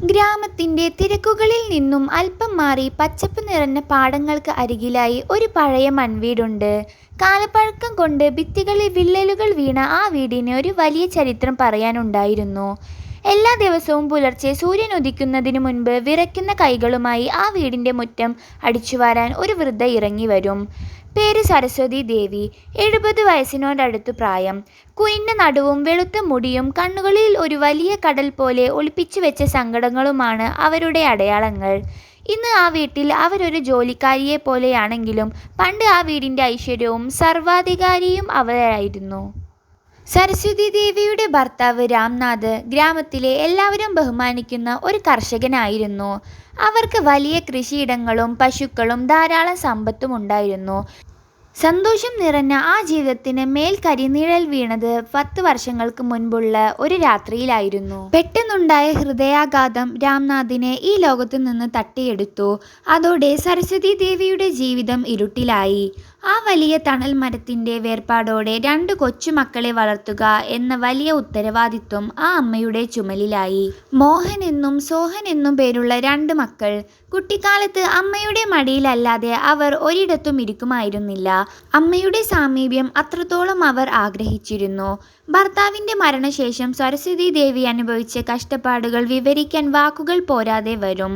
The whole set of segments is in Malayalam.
ഗ്രാമത്തിന്റെ തിരക്കുകളിൽ നിന്നും അല്പം മാറി പച്ചപ്പ് നിറഞ്ഞ പാടങ്ങൾക്ക് അരികിലായി ഒരു പഴയ മൺവീടുണ്ട്. കാലപ്പഴക്കം കൊണ്ട് ഭിത്തികളിൽ വിള്ളലുകൾ വീണ ആ വീടിന് ഒരു വലിയ ചരിത്രം പറയാനുണ്ടായിരുന്നു. എല്ലാ ദിവസവും പുലർച്ചെ സൂര്യൻ ഉദിക്കുന്നതിനു മുൻപ് വിറയ്ക്കുന്ന കൈകളുമായി ആ വീടിന്റെ മുറ്റം അടിച്ചുവാരാൻ ഒരു വൃദ്ധ ഇറങ്ങി വരും. പേര് സരസ്വതി ദേവി. 70 വയസ്സിനോടടുത്തു പ്രായം. കുനിഞ്ഞ നടുവും വെളുത്ത മുടിയും കണ്ണുകളിൽ ഒരു വലിയ കടൽ പോലെ ഒളിപ്പിച്ചുവെച്ച സങ്കടങ്ങളുമാണ് അവരുടെ അടയാളങ്ങൾ. ഇന്ന് ആ വീട്ടിൽ അവരൊരു ജോലിക്കാരിയെപ്പോലെയാണെങ്കിലും പണ്ട് ആ വീടിന്റെ ഐശ്വര്യവും സർവാധികാരിയും അവരായിരുന്നു. സരസ്വതി ദേവിയുടെ ഭർത്താവ് രാംനാഥ് ഗ്രാമത്തിലെ എല്ലാവരും ബഹുമാനിക്കുന്ന ഒരു കർഷകനായിരുന്നു. അവർക്ക് വലിയ കൃഷിയിടങ്ങളും പശുക്കളും ധാരാളം സമ്പത്തും ഉണ്ടായിരുന്നു. സന്തോഷം നിറഞ്ഞ ആ ജീവിതത്തിന് മേൽ കരിനിഴൽ വീണത് 10 വർഷങ്ങൾക്ക് മുൻപുള്ള ഒരു രാത്രിയിലായിരുന്നു. പെട്ടെന്നുണ്ടായ ഹൃദയാഘാതം രാംനാഥിനെ ഈ ലോകത്തു നിന്ന് തട്ടിയെടുത്തു. അതോടെ സരസ്വതി ദേവിയുടെ ജീവിതം ഇരുട്ടിലായി. ആ വലിയ തണൽ മരത്തിന്റെ വേർപാടോടെ 2 കൊച്ചുമക്കളെ വളർത്തുക എന്ന വലിയ ഉത്തരവാദിത്വം ആ അമ്മയുടെ ചുമലിലായി. മോഹൻ എന്നും സോഹൻ എന്നും പേരുള്ള 2 മക്കൾ. കുട്ടിക്കാലത്ത് അമ്മയുടെ മടിയിലല്ലാതെ അവർ ഒരിടത്തും ഇരിക്കുമായിരുന്നില്ല. അമ്മയുടെ സാമീപ്യം അത്രത്തോളം അവർ ആഗ്രഹിച്ചിരുന്നു. ഭർത്താവിന്റെ മരണശേഷം സരസ്വതി ദേവി അനുഭവിച്ച കഷ്ടപ്പാടുകൾ വിവരിക്കാൻ വാക്കുകൾ പോരാതെ വരും.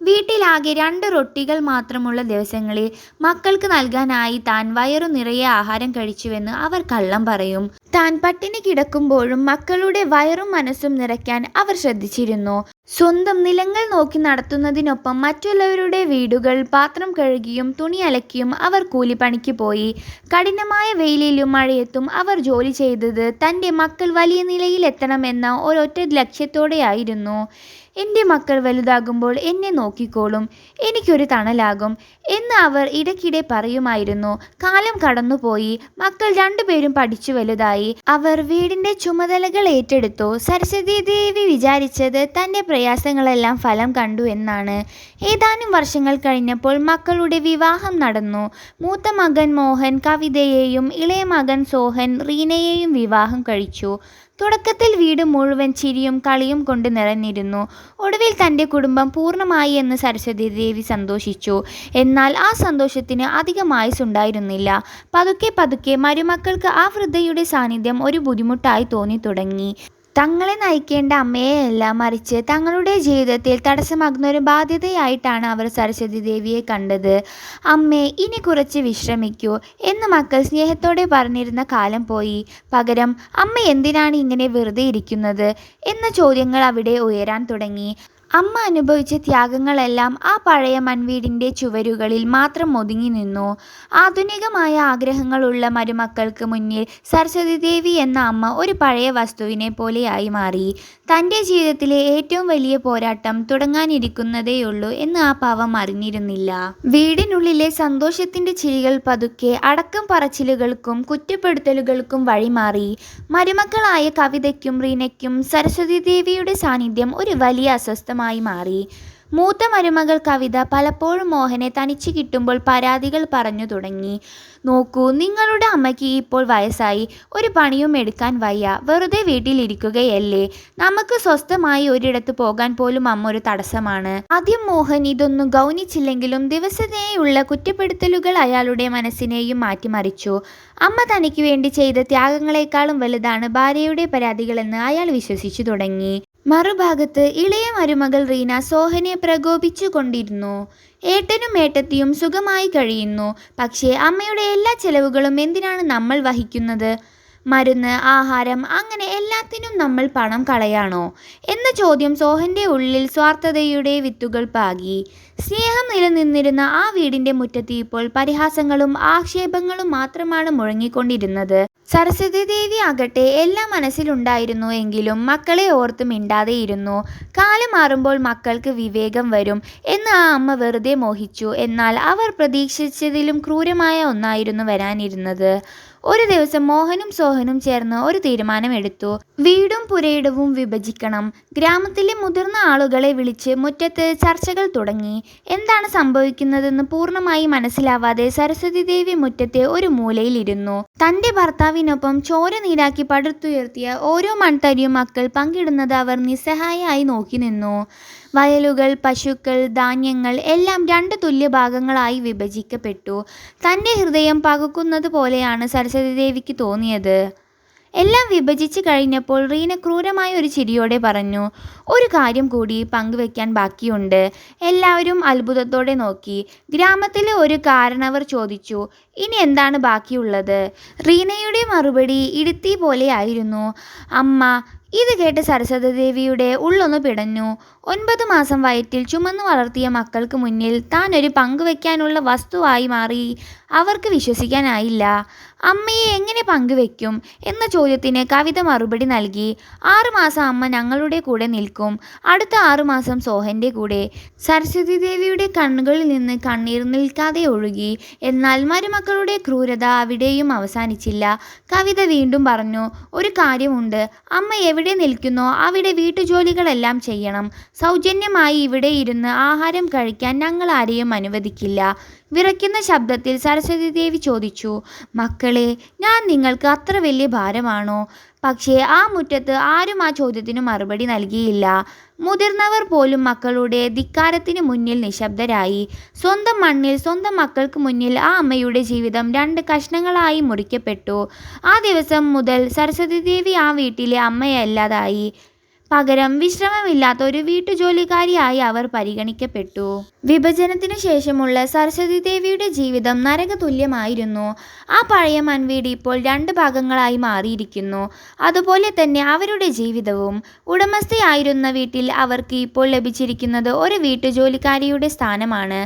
വീട്ടിലാകെ 2 റൊട്ടികൾ മാത്രമുള്ള ദിവസങ്ങളിൽ മക്കൾക്ക് നൽകാനായി താൻ വയറു നിറയെ ആഹാരം കഴിച്ചുവെന്ന് അവർ കള്ളം പറയും. താൻ പട്ടിണി കിടക്കുമ്പോഴും മക്കളുടെ വയറും മനസ്സും നിറയ്ക്കാൻ അവർ ശ്രദ്ധിച്ചിരുന്നു. സ്വന്തം നിലങ്ങൾ നോക്കി നടത്തുന്നതിനൊപ്പം മറ്റുള്ളവരുടെ വീടുകൾ പാത്രം കഴുകിയും തുണി അലക്കിയും അവർ കൂലിപ്പണിക്ക് പോയി. കഠിനമായ വെയിലിലും മഴയത്തും അവർ ജോലി ചെയ്തത് തൻ്റെ മക്കൾ വലിയ നിലയിലെത്തണമെന്ന ഒരൊറ്റ ലക്ഷ്യത്തോടെയായിരുന്നു. എൻ്റെ മക്കൾ വലുതാകുമ്പോൾ എന്നെ നോക്കിക്കോളും, എനിക്കൊരു തണലാകും എന്ന് അവർ ഇടയ്ക്കിടെ പറയുമായിരുന്നു. കാലം കടന്നുപോയി. മക്കൾ 2 പേരും പഠിച്ചു വലുതായി. അവർ വീടിന്റെ ചുമതലകൾ ഏറ്റെടുത്തു. സരസ്വതി ദേവി വിചാരിച്ചത് തൻ്റെ പ്രയാസങ്ങളെല്ലാം ഫലം കണ്ടു എന്നാണ്. ഏതാനും വർഷങ്ങൾ കഴിഞ്ഞപ്പോൾ മക്കളുടെ വിവാഹം നടന്നു. മൂത്ത മകൻ മോഹൻ കവിതയെയും ഇളയ മകൻ സോഹൻ റീനയെയും വിവാഹം കഴിച്ചു. തുടക്കത്തിൽ വീട് മുഴുവൻ ചിരിയും കളിയും കൊണ്ട് നിറഞ്ഞിരുന്നു. ഒടുവിൽ തൻ്റെ കുടുംബം പൂർണ്ണമായി എന്ന് സരസ്വതി ദേവി സന്തോഷിച്ചു. എന്നാൽ ആ സന്തോഷത്തിന് അധികം ആയുസ്സുണ്ടായിരുന്നില്ല. പതുക്കെ പതുക്കെ മരുമക്കൾക്ക് ആ വൃദ്ധയുടെ സാന്നിധ്യം ഒരു ബുദ്ധിമുട്ടായി തോന്നി തുടങ്ങി. തങ്ങളെ നയിക്കേണ്ട അമ്മയെയല്ല, മറിച്ച് തങ്ങളുടെ ജീവിതത്തിൽ തടസ്സമാകുന്ന ഒരു ബാധ്യതയായിട്ടാണ് അവർ സരസ്വതി ദേവിയെ കണ്ടത്. അമ്മേ, ഇനി കുറച്ച് വിശ്രമിക്കൂ എന്ന് മക്കൾ സ്നേഹത്തോടെ പറഞ്ഞിരുന്ന കാലം പോയി. പകരം അമ്മ എന്തിനാണ് ഇങ്ങനെ വെറുതെ ഇരിക്കുന്നത് എന്ന ചോദ്യങ്ങൾ അവിടെ ഉയരാൻ തുടങ്ങി. അമ്മ അനുഭവിച്ച ത്യാഗങ്ങളെല്ലാം ആ പഴയ മൺവീടിന്റെ ചുവരുകളിൽ മാത്രം ഒതുങ്ങി നിന്നു. ആധുനികമായ ആഗ്രഹങ്ങളുള്ള മരുമക്കൾക്ക് മുന്നിൽ സരസ്വതി ദേവി എന്ന അമ്മ ഒരു പഴയ വസ്തുവിനെ പോലെയായി മാറി. തൻ്റെ ജീവിതത്തിലെ ഏറ്റവും വലിയ പോരാട്ടം തുടങ്ങാനിരിക്കുന്നതേയുള്ളൂ എന്ന് ആ പാവം അറിഞ്ഞിരുന്നില്ല. വീടിനുള്ളിലെ സന്തോഷത്തിന്റെ ചിരികൾ പതുക്കെ അടക്കം പറച്ചിലുകൾക്കും കുറ്റപ്പെടുത്തലുകൾക്കും വഴിമാറി. മരുമക്കളായ കവിതയ്ക്കും റീനയ്ക്കും സരസ്വതി ദേവിയുടെ സാന്നിധ്യം ഒരു വലിയ അസ്വസ്ഥ മാറി. മൂത്ത മരുമകൾ കവിത പലപ്പോഴും മോഹനെ തനിച്ച് കിട്ടുമ്പോൾ പരാതികൾ പറഞ്ഞു തുടങ്ങി. നോക്കൂ, നിങ്ങളുടെ അമ്മയ്ക്ക് ഇപ്പോൾ വയസ്സായി, ഒരു പണിയും എടുക്കാൻ വയ്യ, വെറുതെ വീട്ടിലിരിക്കുകയല്ലേ, നമുക്ക് സ്വസ്ഥമായി ഒരിടത്ത് പോകാൻ പോലും അമ്മ ഒരു തടസ്സമാണ്. ആദ്യം മോഹൻ ഇതൊന്നും ഗൗനിച്ചില്ലെങ്കിലും ദിവസേനയുള്ള കുറ്റപ്പെടുത്തലുകൾ അയാളുടെ മനസ്സിനെയും മാറ്റിമറിച്ചു. അമ്മ തനിക്ക് വേണ്ടി ചെയ്ത ത്യാഗങ്ങളെക്കാളും വലുതാണ് ഭാര്യയുടെ പരാതികളെന്ന് അയാൾ വിശ്വസിച്ചു തുടങ്ങി. മറുഭാഗത്ത് ഇളയ മരുമകൾ റീന സോഹനെ പ്രകോപിച്ചു കൊണ്ടിരുന്നു. ഏട്ടനും ഏട്ടത്തിയും സുഖമായി കഴിയുന്നു, പക്ഷേ അമ്മയുടെ എല്ലാ ചെലവുകളും എന്തിനാണ് നമ്മൾ വഹിക്കുന്നത്? മരുന്ന്, ആഹാരം, അങ്ങനെ എല്ലാത്തിനും നമ്മൾ പണം കളയാണോ എന്ന ചോദ്യം സോഹന്റെ ഉള്ളിൽ സ്വാർത്ഥതയുടെ വിത്തുകൾ പാകി. സ്നേഹം നിലനിന്നിരുന്ന ആ വീടിന്റെ മുറ്റത്ത് ഇപ്പോൾ പരിഹാസങ്ങളും ആക്ഷേപങ്ങളും മാത്രമാണ് മുഴങ്ങിക്കൊണ്ടിരുന്നത്. സരസ്വതി ദേവി ആകട്ടെ എല്ലാം മനസ്സിലുണ്ടായിരുന്നു എങ്കിലും മക്കളെ ഓർത്ത് മിണ്ടാതെയിരുന്നു. കാലം മാറുമ്പോൾ മക്കൾക്ക് വിവേകം വരും എന്ന് ആ അമ്മ വെറുതെ മോഹിച്ചു. എന്നാൽ അവർ പ്രതീക്ഷിച്ചതിലും ക്രൂരമായ ഒന്നായിരുന്നു വരാനിരുന്നത്. ഒരു ദിവസം മോഹനും സോഹനും ചേർന്ന് ഒരു തീരുമാനമെടുത്തു. വീടും പുരയിടവും വിഭജിക്കണം. ഗ്രാമത്തിലെ മുതിർന്ന ആളുകളെ വിളിച്ച് മുറ്റത്ത് ചർച്ചകൾ തുടങ്ങി. എന്താണ് സംഭവിക്കുന്നതെന്ന് പൂർണ്ണമായി മനസ്സിലാവാതെ സരസ്വതി ദേവി മുറ്റത്തെ ഒരു മൂലയിലിരുന്നു. തൻ്റെ ഭർത്താവിനൊപ്പം ചോര നീരാക്കി പടുത്തുയർത്തിയ ഓരോ മൺതരിയും മക്കൾ പങ്കിടുന്നത് അവർ നിസ്സഹായമായി നോക്കി നിന്നു. വന്നു. വയലുകൾ, പശുക്കൾ, ധാന്യങ്ങൾ എല്ലാം 2 തുല്യഭാഗങ്ങളായി വിഭജിക്കപ്പെട്ടു. തൻ്റെ ഹൃദയം പകുക്കുന്നത് പോലെയാണ് സരസ്വതീദേവിക്ക് തോന്നിയത്. എല്ലാം വിഭജിച്ച് കഴിഞ്ഞപ്പോൾ റീന ക്രൂരമായ ഒരു ചിരിയോടെ പറഞ്ഞു, "ഒരു കാര്യം കൂടി പങ്കുവെക്കാൻ ബാക്കിയുണ്ട്." എല്ലാവരും അത്ഭുതത്തോടെ നോക്കി. ഗ്രാമത്തിലെ ഒരു കാരണവർ ചോദിച്ചു, "ഇനി എന്താണ് ബാക്കിയുള്ളത്?" റീനയുടെ മറുപടി ഇടിത്തീ പോലെയായിരുന്നു. "അമ്മ." ഇത് കേട്ട് സരസ്വതീദേവിയുടെ ഉള്ളൊന്ന് പിടഞ്ഞു. 9 മാസം വയറ്റിൽ ചുമന്നു വളർത്തിയ മക്കൾക്ക് മുന്നിൽ താൻ ഒരു പങ്കുവെക്കാനുള്ള വസ്തുവായി മാറി അവർക്ക് വിശ്വസിക്കാനായില്ല. "അമ്മയെ എങ്ങനെ പങ്കുവെക്കും?" എന്ന ചോദ്യത്തിന് കവിത മറുപടി നൽകി. "6 മാസം അമ്മ ഞങ്ങളുടെ കൂടെ നിൽക്കും, അടുത്ത 6 മാസം സോഹൻ്റെ കൂടെ." സരസ്വതീദേവിയുടെ കണ്ണുകളിൽ നിന്ന് കണ്ണീർ നിൽക്കാതെ ഒഴുകി. എന്നാൽ മരുമക്കളുടെ ക്രൂരത അവിടെയും അവസാനിച്ചില്ല. കവിത വീണ്ടും പറഞ്ഞു, "ഒരു കാര്യമുണ്ട്. അമ്മ എവിടെ നിൽക്കുന്നോ അവിടെ വീട്ടുജോലികളെല്ലാം ചെയ്യണം. സൗജന്യമായി ഇവിടെ ഇരുന്ന് ആഹാരം കഴിക്കാൻ ഞങ്ങൾ ആരെയും അനുവദിക്കില്ല." വിറയ്ക്കുന്ന ശബ്ദത്തിൽ സരസ്വതീദേവി ചോദിച്ചു, "മക്കളെ, ഞാൻ നിങ്ങൾക്ക് അത്ര വലിയ ഭാരമാണോ?" പക്ഷേ ആ മുറ്റത്ത് ആരും ആ ചോദ്യത്തിന് മറുപടി നൽകിയില്ല. മുതിർന്നവർ പോലും മക്കളുടെ ധിക്കാരത്തിന് മുന്നിൽ നിശബ്ദരായി. സ്വന്തം മണ്ണിൽ സ്വന്തം മക്കൾക്ക് മുന്നിൽ ആ അമ്മയുടെ ജീവിതം 2 കഷ്ണങ്ങളായി മുറിക്കപ്പെട്ടു. ആ ദിവസം മുതൽ സരസ്വതീദേവി ആ വീട്ടിലെ അമ്മയല്ലാതായി. പകരം വിശ്രമമില്ലാത്ത ഒരു വീട്ടുജോലിക്കാരിയായി അവർ പരിഗണിക്കപ്പെട്ടു. വിഭജനത്തിനു ശേഷമുള്ള സരസ്വതീദേവിയുടെ ജീവിതം നരകതുല്യമായിരുന്നു. ആ പഴയ മൺവീട് ഇപ്പോൾ 2 ഭാഗങ്ങളായി മാറിയിരിക്കുന്നു. അതുപോലെ തന്നെ അവരുടെ ജീവിതവും. ഉടമസ്ഥയായിരുന്ന വീട്ടിൽ അവർക്ക് ഇപ്പോൾ ലഭിച്ചിരിക്കുന്നത് ഒരു വീട്ടുജോലിക്കാരിയുടെ സ്ഥാനമാണ്.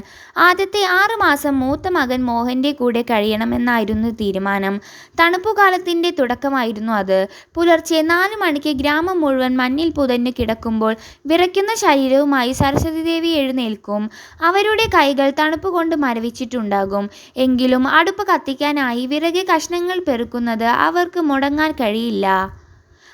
ആദ്യത്തെ 6 മാസം മൂത്ത മകൻ മോഹൻ്റെ കൂടെ കഴിയണമെന്നായിരുന്നു തീരുമാനം. തണുപ്പുകാലത്തിൻ്റെ തുടക്കമായിരുന്നു അത്. പുലർച്ചെ 4 മണിക്ക് ഗ്രാമം മുഴുവൻ മഞ്ഞിൽ പുതഞ്ഞു കിടക്കുമ്പോൾ വിറയ്ക്കുന്ന ശരീരവുമായി സരസ്വതീദേവി എഴുന്നേൽക്കും. അവരുടെ കൈകൾ തണുപ്പ് കൊണ്ട് മരവിച്ചിട്ടുണ്ടാകും. എങ്കിലും അടുപ്പ് കത്തിക്കാനായി വിറക് കഷ്ണങ്ങൾ പെറുക്കുന്നത് അവർക്ക് മുടങ്ങാൻ കഴിയില്ല.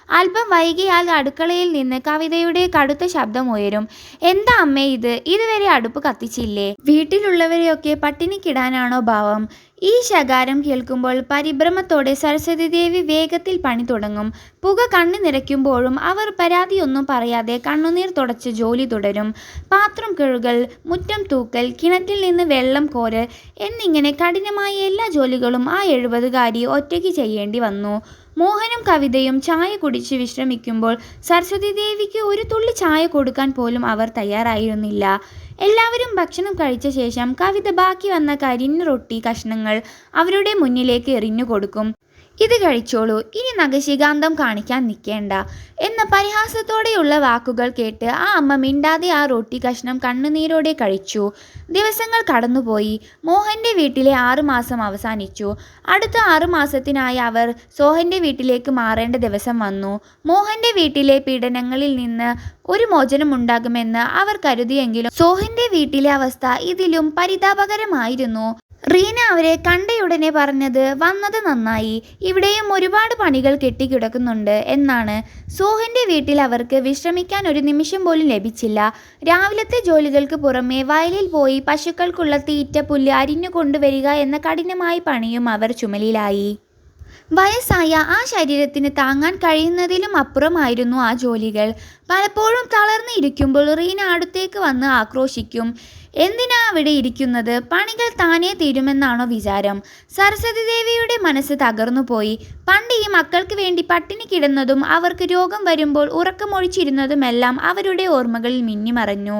അല്പം വൈകിയാൽ അടുക്കളയിൽ നിന്ന് കവിതയുടെ കടുത്ത ശബ്ദമുയരും. "എന്താ അമ്മേ ഇത്? ഇതുവരെ അടുപ്പ് കത്തിച്ചില്ലേ? വീട്ടിലുള്ളവരെയൊക്കെ പട്ടിണിക്കിടാനാണോ ഭാവം?" ഈ ശകാരം കേൾക്കുമ്പോൾ പരിഭ്രമത്തോടെ സരസ്വതീദേവി വേഗത്തിൽ പണി തുടങ്ങും. പുക കണ്ണു നിറയ്ക്കുമ്പോഴും അവർ പരാതിയൊന്നും പറയാതെ കണ്ണുനീർ തുടച്ച് ജോലി തുടരും. പാത്രം കഴുകൽ, മുറ്റം തൂക്കൽ, കിണറ്റിൽ നിന്ന് വെള്ളം കോരൽ എന്നിങ്ങനെ കഠിനമായ എല്ലാ ജോലികളും ആ 70കാരി ഒറ്റയ്ക്ക് ചെയ്യേണ്ടി വന്നു. മോഹനും കവിതയും ചായ കുടിച്ച് വിശ്രമിക്കുമ്പോൾ സരസ്വതീദേവിക്ക് ഒരു തുള്ളി ചായ കൊടുക്കാൻ പോലും അവർ തയ്യാറായിരുന്നില്ല. എല്ലാവരും ഭക്ഷണം കഴിച്ച ശേഷം കവിത ബാക്കി വന്ന കരിഞ്ഞ റൊട്ടി കഷ്ണങ്ങൾ അവരുടെ മുന്നിലേക്ക് എറിഞ്ഞു കൊടുക്കും. "ഇത് കഴിച്ചോളൂ, ഇനി നഖശിഖാന്തം കാണിക്കാൻ നിൽക്കേണ്ട" എന്ന പരിഹാസത്തോടെയുള്ള വാക്കുകൾ കേട്ട് ആ അമ്മ മിണ്ടാതെ ആ റൊട്ടി കഷ്ണം കണ്ണുനീരോടെ കഴിച്ചു. ദിവസങ്ങൾ കടന്നുപോയി. മോഹൻ്റെ വീട്ടിലെ 6 മാസം അവസാനിച്ചു. അടുത്ത 6 മാസത്തിനായി അവർ സോഹൻ്റെ വീട്ടിലേക്ക് മാറേണ്ട ദിവസം വന്നു. മോഹൻ്റെ വീട്ടിലെ പീഡനങ്ങളിൽ നിന്ന് ഒരു മോചനമുണ്ടാകുമെന്ന് അവർ കരുതിയെങ്കിലും സോഹൻ്റെ വീട്ടിലെ അവസ്ഥ ഇതിലും പരിതാപകരമായിരുന്നു. റീന അവരെ കണ്ടയുടനെ പറഞ്ഞത്, "വന്നത് നന്നായി. ഇവിടെയും ഒരുപാട് പണികൾ കെട്ടിക്കിടക്കുന്നുണ്ട്" എന്നാണ്. സോഹൻ്റെ വീട്ടിൽ അവർക്ക് വിശ്രമിക്കാൻ ഒരു നിമിഷം പോലും ലഭിച്ചില്ല. രാവിലത്തെ ജോലികൾക്ക് പുറമെ വയലിൽ പോയി പശുക്കൾക്കുള്ള തീറ്റ, പുല്ല് അരിഞ്ഞു കൊണ്ടുവരിക എന്ന കഠിനമായ പണിയും അവർ ചുമലിലായി. വയസ്സായ ആ ശരീരത്തിന് താങ്ങാൻ കഴിയുന്നതിലും അപ്പുറമായിരുന്നു ആ ജോലികൾ. പലപ്പോഴും തളർന്ന് ഇരിക്കുമ്പോൾ റീന അടുത്തേക്ക് വന്ന് ആക്രോശിക്കും, "എന്തിനാ അവിടെ ഇരിക്കുന്നത്? പണികൾ താനേ തീരുമെന്നാണോ വിചാരം?" സരസ്വതീദേവിയുടെ മനസ്സ് തകർന്നുപോയി. പണ്ട് ഈ മക്കൾക്ക് വേണ്ടി പട്ടിണി കിടന്നതും അവർക്ക് രോഗം വരുമ്പോൾ ഉറക്കമൊഴിച്ചിരുന്നതുമെല്ലാം അവരുടെ ഓർമ്മകളിൽ മിന്നിമറഞ്ഞു.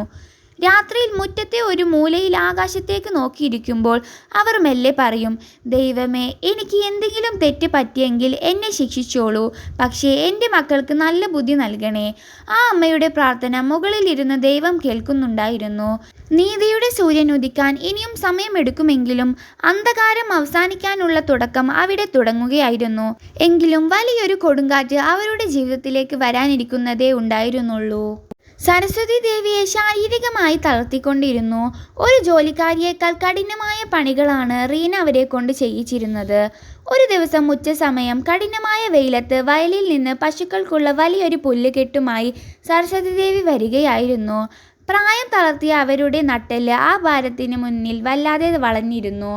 രാത്രിയിൽ മുറ്റത്തെ ഒരു മൂലയിൽ ആകാശത്തേക്ക് നോക്കിയിരിക്കുമ്പോൾ അവർ മെല്ലെ പറയും, "ദൈവമേ, എനിക്ക് എന്തെങ്കിലും തെറ്റ് പറ്റിയെങ്കിൽ എന്നെ ശിക്ഷിച്ചോളൂ. പക്ഷേ എൻ്റെ മക്കൾക്ക് നല്ല ബുദ്ധി നൽകണേ." ആ അമ്മയുടെ പ്രാർത്ഥന മുകളിലിരുന്ന് ദൈവം കേൾക്കുന്നുണ്ടായിരുന്നു. നീതിയുടെ സൂര്യൻ ഉദിക്കാൻ ഇനിയും സമയമെടുക്കുമെങ്കിലും അന്ധകാരം അവസാനിക്കാനുള്ള തുടക്കം അവിടെ തുടങ്ങുകയായിരുന്നു. എങ്കിലും വലിയൊരു കൊടുങ്കാറ്റ് അവരുടെ ജീവിതത്തിലേക്ക് വരാനിരിക്കുന്നതേ ഉണ്ടായിരുന്നുള്ളൂ. സരസ്വതീദേവിയെ ശാരീരികമായി തളർത്തിക്കൊണ്ടിരുന്നു. ഒരു ജോലിക്കാരിയേക്കാൾ കഠിനമായ പണികളാണ് റീന അവരെ കൊണ്ട് ചെയ്യിച്ചിരുന്നത്. ഒരു ദിവസം ഉച്ചസമയം കഠിനമായ വെയിലത്ത് വയലിൽ നിന്ന് പശുക്കൾക്കുള്ള വലിയൊരു പുല്ലുകെട്ടുമായി സരസ്വതീദേവി വരികയായിരുന്നു. പ്രായം തളർത്തിയ അവരുടെ നട്ടെല്ല് ആ ഭാരത്തിന് മുന്നിൽ വല്ലാതെ വളഞ്ഞിരുന്നു.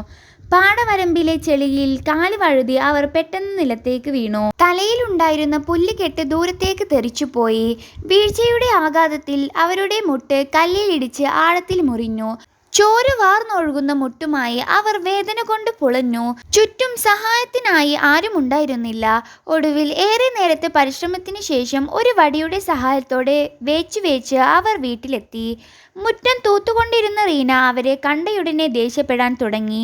പാടവരമ്പിലെ ചെളിയിൽ കാല് വഴുതി അവർ പെട്ടെന്ന് നിലത്തേക്ക് വീണു. തലയിലുണ്ടായിരുന്ന പുല്ലുകെട്ട് ദൂരത്തേക്ക് തെറിച്ചുപോയി. വീഴ്ചയുടെ ആഘാതത്തിൽ അവരുടെ മുട്ട് കല്ലിലിടിച്ച് ആഴത്തിൽ മുറിഞ്ഞു. ചോര വാർന്നൊഴുകുന്ന മുട്ടുമായി അവർ വേദന കൊണ്ട് പുളഞ്ഞു. ചുറ്റും സഹായത്തിനായി ആരുമുണ്ടായിരുന്നില്ല. ഒടുവിൽ ഏറെ നേരത്തെ പരിശ്രമത്തിന് ശേഷം ഒരു വടിയുടെ സഹായത്തോടെ വേച്ച് അവർ വീട്ടിലെത്തി. മുറ്റം തൂത്തുകൊണ്ടിരുന്ന റീന അവരെ കണ്ടയുടനെ ദേഷ്യപ്പെടാൻ തുടങ്ങി.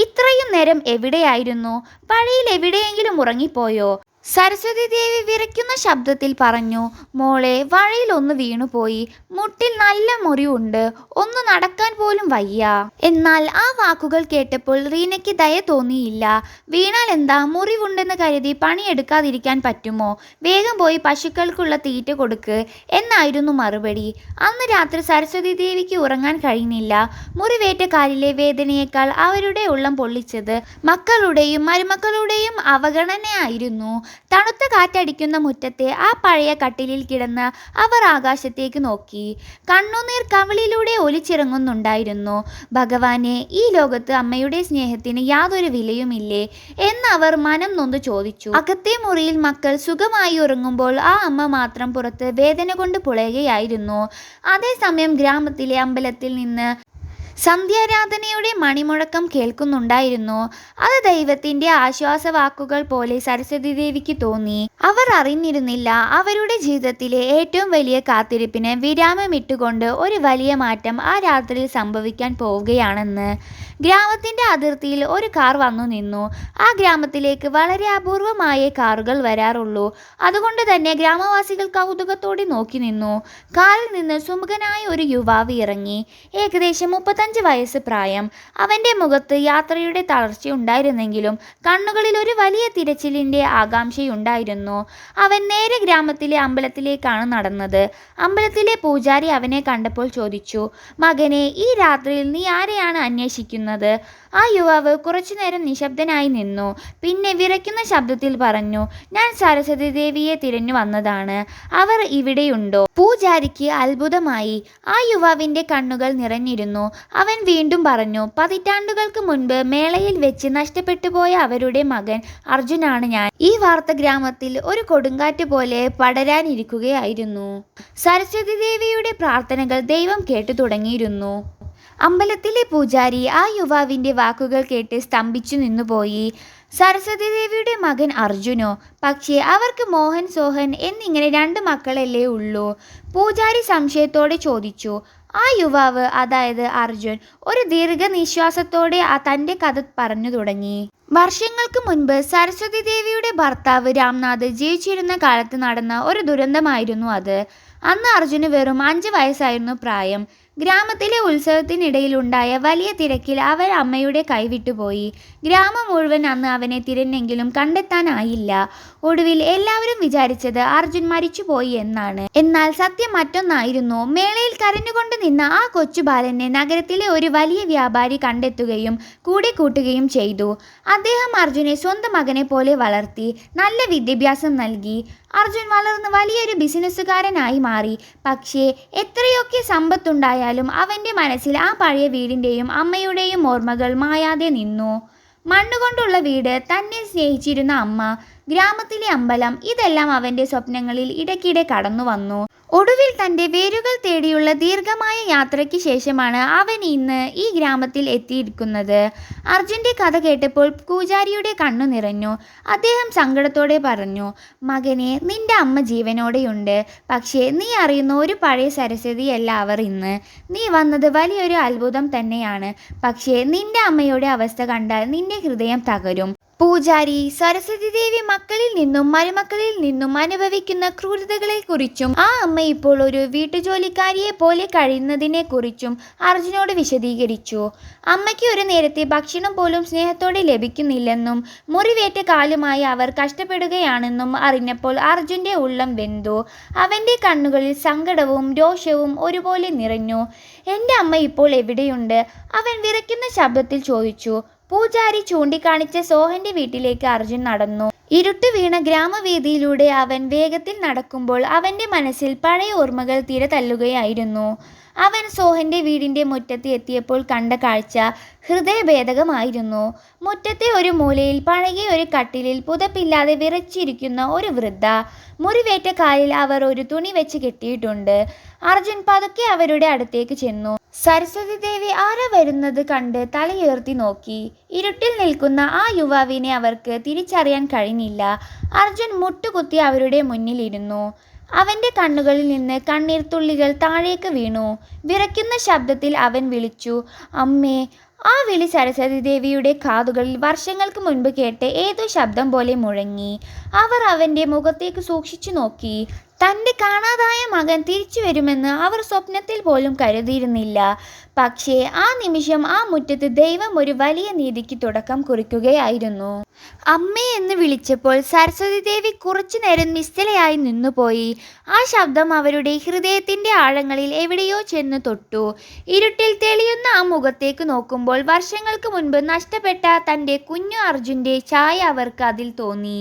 ഇത്രയും നേരം എവിടെയായിരുന്നു? വഴിയിൽ എവിടെയെങ്കിലും ഉറങ്ങിപ്പോയോ? സരസ്വതി ദേവി വിറയ്ക്കുന്ന ശബ്ദത്തിൽ പറഞ്ഞു. മോളെ, വഴിയിൽ ഒന്ന് വീണുപോയി. മുട്ടിൽ നല്ല മുറിവുണ്ട്. ഒന്ന് നടക്കാൻ പോലും വയ്യ. എന്നാൽ ആ വാക്കുകൾ കേട്ടപ്പോൾ റീനയ്ക്ക് ദയ തോന്നിയില്ല. വീണാൽ എന്താ, മുറിവുണ്ടെന്ന് കരുതി പണിയെടുക്കാതിരിക്കാൻ പറ്റുമോ? വേഗം പോയി പശുക്കൾക്കുള്ള തീറ്റ കൊടുക്ക് എന്നായിരുന്നു മറുപടി. അന്ന് രാത്രി സരസ്വതി ദേവിക്ക് ഉറങ്ങാൻ കഴിഞ്ഞില്ല. മുറിവേറ്റ കാലിലെ വേദനയേക്കാൾ അവരുടെ ഉള്ളം പൊള്ളിച്ചത് മക്കളുടെയും മരുമക്കളുടെയും അവഗണനയായിരുന്നു. തണുത്ത കാറ്റടിക്കുന്ന മുറ്റത്തെ ആ പഴയ കട്ടിലിൽ കിടന്ന് അവർ ആകാശത്തേക്ക് നോക്കി. കണ്ണുനീർ കവിളിലൂടെ ഒലിച്ചിറങ്ങുന്നുണ്ടായിരുന്നു. ഭഗവാനെ, ഈ ലോകത്ത് അമ്മയുടെ സ്നേഹത്തിന് യാതൊരു വിലയുമില്ലേ എന്നവർ മനം നൊന്ത് ചോദിച്ചു. അകത്തെ മുറിയിൽ മക്കൾ സുഖമായി ഉറങ്ങുമ്പോൾ ആ അമ്മ മാത്രം പുറത്ത് വേദന കൊണ്ട് പുളയുകയായിരുന്നു. അതേസമയം ഗ്രാമത്തിലെ അമ്പലത്തിൽ നിന്ന് സന്ധ്യാരാധനയുടെ മണിമുഴക്കം കേൾക്കുന്നുണ്ടായിരുന്നു. അത് ദൈവത്തിന്റെ ആശ്വാസവാക്കുകൾ പോലെ സരസ്വതി ദേവിക്ക് തോന്നി. അവർ അറിഞ്ഞിരുന്നില്ല അവരുടെ ജീവിതത്തിലെ ഏറ്റവും വലിയ കാത്തിരിപ്പിന് വിരാമമിട്ടുകൊണ്ട് ഒരു വലിയ മാറ്റം ആ രാത്രിയിൽ സംഭവിക്കാൻ പോവുകയാണെന്ന്. ഗ്രാമത്തിന്റെ അതിർത്തിയിൽ ഒരു കാർ വന്നു നിന്നു. ആ ഗ്രാമത്തിലേക്ക് വളരെ അപൂർവമായേ കാറുകൾ വരാറുള്ളൂ. അതുകൊണ്ട് തന്നെ ഗ്രാമവാസികൾ കൗതുകത്തോടെ നോക്കി നിന്നു. കാറിൽ നിന്ന് സുമുഖനായ ഒരു യുവാവ് ഇറങ്ങി. ഏകദേശം 35 വയസ്സ് പ്രായം. അവന്റെ മുഖത്ത് യാത്രയുടെ തളർച്ചയുണ്ടായിരുന്നെങ്കിലും കണ്ണുകളിൽ ഒരു വലിയ തിരച്ചിലിന്റെ ആകാംക്ഷയുണ്ടായിരുന്നു. അവൻ നേരെ ഗ്രാമത്തിലെ അമ്പലത്തിലേക്കാണ് നടന്നത്. അമ്പലത്തിലെ പൂജാരി അവനെ കണ്ടപ്പോൾ ചോദിച്ചു, മകനെ, ഈ രാത്രിയിൽ നീ ആരെയാണ് അന്വേഷിക്കുന്നത്? ആ യുവാവ് കുറച്ചുനേരം നിശബ്ദനായി നിന്നു. പിന്നെ വിറയ്ക്കുന്ന ശബ്ദത്തിൽ പറഞ്ഞു, ഞാൻ സരസ്വതി ദേവിയെ തിരഞ്ഞു വന്നതാണ്. അവർ ഇവിടെയുണ്ടോ? പൂജാരിക്ക് അത്ഭുതമായി. ആ യുവാവിന്റെ കണ്ണുകൾ നിറഞ്ഞിരുന്നു. അവൻ വീണ്ടും പറഞ്ഞു, പതിറ്റാണ്ടുകൾക്ക് മുൻപ് മേളയിൽ വെച്ച് നഷ്ടപ്പെട്ടുപോയ അവരുടെ മകൻ അർജുനാണ് ഞാൻ. ഈ വാർത്ത ഗ്രാമത്തിൽ ഒരു കൊടുങ്കാറ്റ് പോലെ പടരാനിരിക്കുകയായിരുന്നു. സരസ്വതി ദേവിയുടെ പ്രാർത്ഥനകൾ ദൈവം കേട്ടു തുടങ്ങിയിരുന്നു. അമ്പലത്തിലെ പൂജാരി ആ യുവാവിന്റെ വാക്കുകൾ കേട്ട് സ്തംഭിച്ചു നിന്നുപോയി. സരസ്വതി ദേവിയുടെ മകൻ അർജുനോ? പക്ഷേ അവർക്ക് മോഹൻ, സോഹൻ എന്നിങ്ങനെ 2 മക്കളല്ലേ ഉള്ളൂ? പൂജാരി സംശയത്തോടെ ചോദിച്ചു. ആ യുവാവ്, അതായത് അർജുൻ, ഒരു ദീർഘനിശ്വാസത്തോടെ തന്റെ കഥ പറഞ്ഞു തുടങ്ങി. വർഷങ്ങൾക്ക് മുൻപ് സരസ്വതി ദേവിയുടെ ഭർത്താവ് രാംനാഥ് ജീവിച്ചിരുന്ന കാലത്ത് നടന്ന ഒരു ദുരന്തമായിരുന്നു അത്. അന്ന് അർജുന് വെറും 5 വയസ്സായിരുന്നു പ്രായം. ഗ്രാമത്തിലെ ഉത്സവത്തിനിടയിലുണ്ടായ വലിയ തിരക്കിൽ അവൻ അമ്മയുടെ കൈവിട്ടുപോയി. ഗ്രാമം മുഴുവൻ അന്ന് അവനെ തിരഞ്ഞെങ്കിലും കണ്ടെത്താനായില്ല. ഒടുവിൽ എല്ലാവരും വിചാരിച്ചത് അർജുൻ മരിച്ചുപോയി എന്നാണ്. എന്നാൽ സത്യം മറ്റൊന്നായിരുന്നു. മേളയിൽ കരഞ്ഞുകൊണ്ട് നിന്ന ആ കൊച്ചു ബാലനെ നഗരത്തിലെ ഒരു വലിയ വ്യാപാരി കണ്ടെത്തുകയും കൂടെ കൂട്ടുകയും ചെയ്തു. അദ്ദേഹം അർജുനെ സ്വന്തം മകനെ പോലെ വളർത്തി, നല്ല വിദ്യാഭ്യാസം നൽകി. അർജുൻ വളർന്ന് വലിയൊരു ബിസിനസ്സുകാരനായി മാറി. പക്ഷേ എത്രയൊക്കെ സമ്പത്തുണ്ടായാലും അവൻ്റെ മനസ്സിൽ ആ പഴയ വീടിൻ്റെയും അമ്മയുടെയും ഓർമ്മകൾ മായാതെ നിന്നു. മണ്ണുകൊണ്ടുള്ള വീട്, തന്നെ സ്നേഹിച്ചിരുന്ന അമ്മ, ഗ്രാമത്തിലെ അമ്പലം, ഇതെല്ലാം അവൻ്റെ സ്വപ്നങ്ങളിൽ ഇടയ്ക്കിടെ കടന്നു വന്നു. ഒടുവിൽ തൻ്റെ വേരുകൾ തേടിയുള്ള ദീർഘമായ യാത്രയ്ക്ക് ശേഷമാണ് അവൻ ഇന്ന് ഈ ഗ്രാമത്തിൽ എത്തിയിരിക്കുന്നത്. അർജുൻ്റെ കഥ കേട്ടപ്പോൾ പൂജാരിയുടെ കണ്ണു നിറഞ്ഞു. അദ്ദേഹം സങ്കടത്തോടെ പറഞ്ഞു, മകനെ, നിന്റെ അമ്മ ജീവനോടെയുണ്ട്. പക്ഷേ നീ അറിയുന്ന ഒരു പഴയ സരസ്വതിയല്ല അവർ ഇന്ന്. നീ വന്നത് വലിയൊരു അത്ഭുതം തന്നെയാണ്. പക്ഷേ നിന്റെ അമ്മയുടെ അവസ്ഥ കണ്ടാൽ നിന്റെ ഹൃദയം തകരും. പൂജാരി സരസ്വതി ദേവി മക്കളിൽ നിന്നും മരുമക്കളിൽ നിന്നും അനുഭവിക്കുന്ന ക്രൂരതകളെക്കുറിച്ചും ആ അമ്മ ഇപ്പോൾ ഒരു വീട്ടുജോലിക്കാരിയെ പോലെ കഴിയുന്നതിനെക്കുറിച്ചും അർജുനോട് വിശദീകരിച്ചു. അമ്മയ്ക്ക് ഒരു നേരത്തെ ഭക്ഷണം പോലും സ്നേഹത്തോടെ ലഭിക്കുന്നില്ലെന്നും മുറിവേറ്റ കാലുമായി അവർ കഷ്ടപ്പെടുകയാണെന്നും അറിഞ്ഞപ്പോൾ അർജുൻ്റെ ഉള്ളം വെന്തു. അവൻ്റെ കണ്ണുകളിൽ സങ്കടവും രോഷവും ഒരുപോലെ നിറഞ്ഞു. എൻ്റെ അമ്മ ഇപ്പോൾ എവിടെയുണ്ട്? അവൻ വിറയ്ക്കുന്ന ശബ്ദത്തിൽ ചോദിച്ചു. പൂജാരി ചൂണ്ടിക്കാണിച്ച സോഹന്റെ വീട്ടിലേക്ക് അർജുൻ നടന്നു. ഇരുട്ട് വീണ ഗ്രാമവേദിയിലൂടെ അവൻ വേഗത്തിൽ നടക്കുമ്പോൾ അവൻ്റെ മനസ്സിൽ പഴയ ഓർമ്മകൾ തിര തല്ലുകയായിരുന്നു. അവൻ സോഹന്റെ വീടിന്റെ മുറ്റത്ത് എത്തിയപ്പോൾ കണ്ട കാഴ്ച ഹൃദയഭേദകമായിരുന്നു. മുറ്റത്തെ ഒരു മൂലയിൽ പഴകിയ ഒരു കട്ടിലിൽ പുതപ്പില്ലാതെ വിറച്ചിരിക്കുന്ന ഒരു വൃദ്ധ. മുറിവേറ്റ കാലിൽ അവർ ഒരു തുണി വെച്ച് കെട്ടിയിട്ടുണ്ട്. അർജുൻ പതുക്കെ അവരുടെ അടുത്തേക്ക് ചെന്നു. സരസ്വതി ദേവി ആരാ വരുന്നത് കണ്ട് തലയുയർത്തി നോക്കി. ഇരുട്ടിൽ നിൽക്കുന്ന ആ യുവാവിനെ അവർക്ക് തിരിച്ചറിയാൻ കഴിഞ്ഞില്ല. അർജുൻ മുട്ടുകുത്തി അവരുടെ മുന്നിലിരുന്നു. അവന്റെ കണ്ണുകളിൽ നിന്ന് കണ്ണീർത്തുള്ളികൾ താഴേക്ക് വീണു. വിറയ്ക്കുന്ന ശബ്ദത്തിൽ അവൻ വിളിച്ചു, "അമ്മേ." ആ വിളി സരസ്വതി ദേവിയുടെ കാതുകളിൽ വർഷങ്ങൾക്ക് മുൻപ് കേട്ട ഏതോ ശബ്ദം പോലെ മുഴങ്ങി. അവർ അവന്റെ മുഖത്തേക്ക് സൂക്ഷിച്ചു നോക്കി. തൻ്റെ കാണാതായ മകൻ തിരിച്ചു വരുമെന്ന് അവർ സ്വപ്നത്തിൽ പോലും കരുതിയിരുന്നില്ല. പക്ഷേ ആ നിമിഷം ആ മുറ്റത്ത് ദൈവം ഒരു വലിയ നീതിക്ക് തുടക്കം കുറിക്കുകയായിരുന്നു. അമ്മേ എന്ന് വിളിച്ചപ്പോൾ സരസ്വതി ദേവി കുറച്ചു നേരം നിശ്ചലയായി നിന്നുപോയി. ആ ശബ്ദം അവരുടെ ഹൃദയത്തിൻ്റെ ആഴങ്ങളിൽ എവിടെയോ ചെന്ന് തൊട്ടു. ഇരുട്ടിൽ തെളിയുന്ന ആ മുഖത്തേക്ക് നോക്കുമ്പോൾ വർഷങ്ങൾക്ക് മുൻപ് നഷ്ടപ്പെട്ട തൻ്റെ കുഞ്ഞു അർജുൻ്റെ ഛായ അവർക്ക് അതിൽ തോന്നി.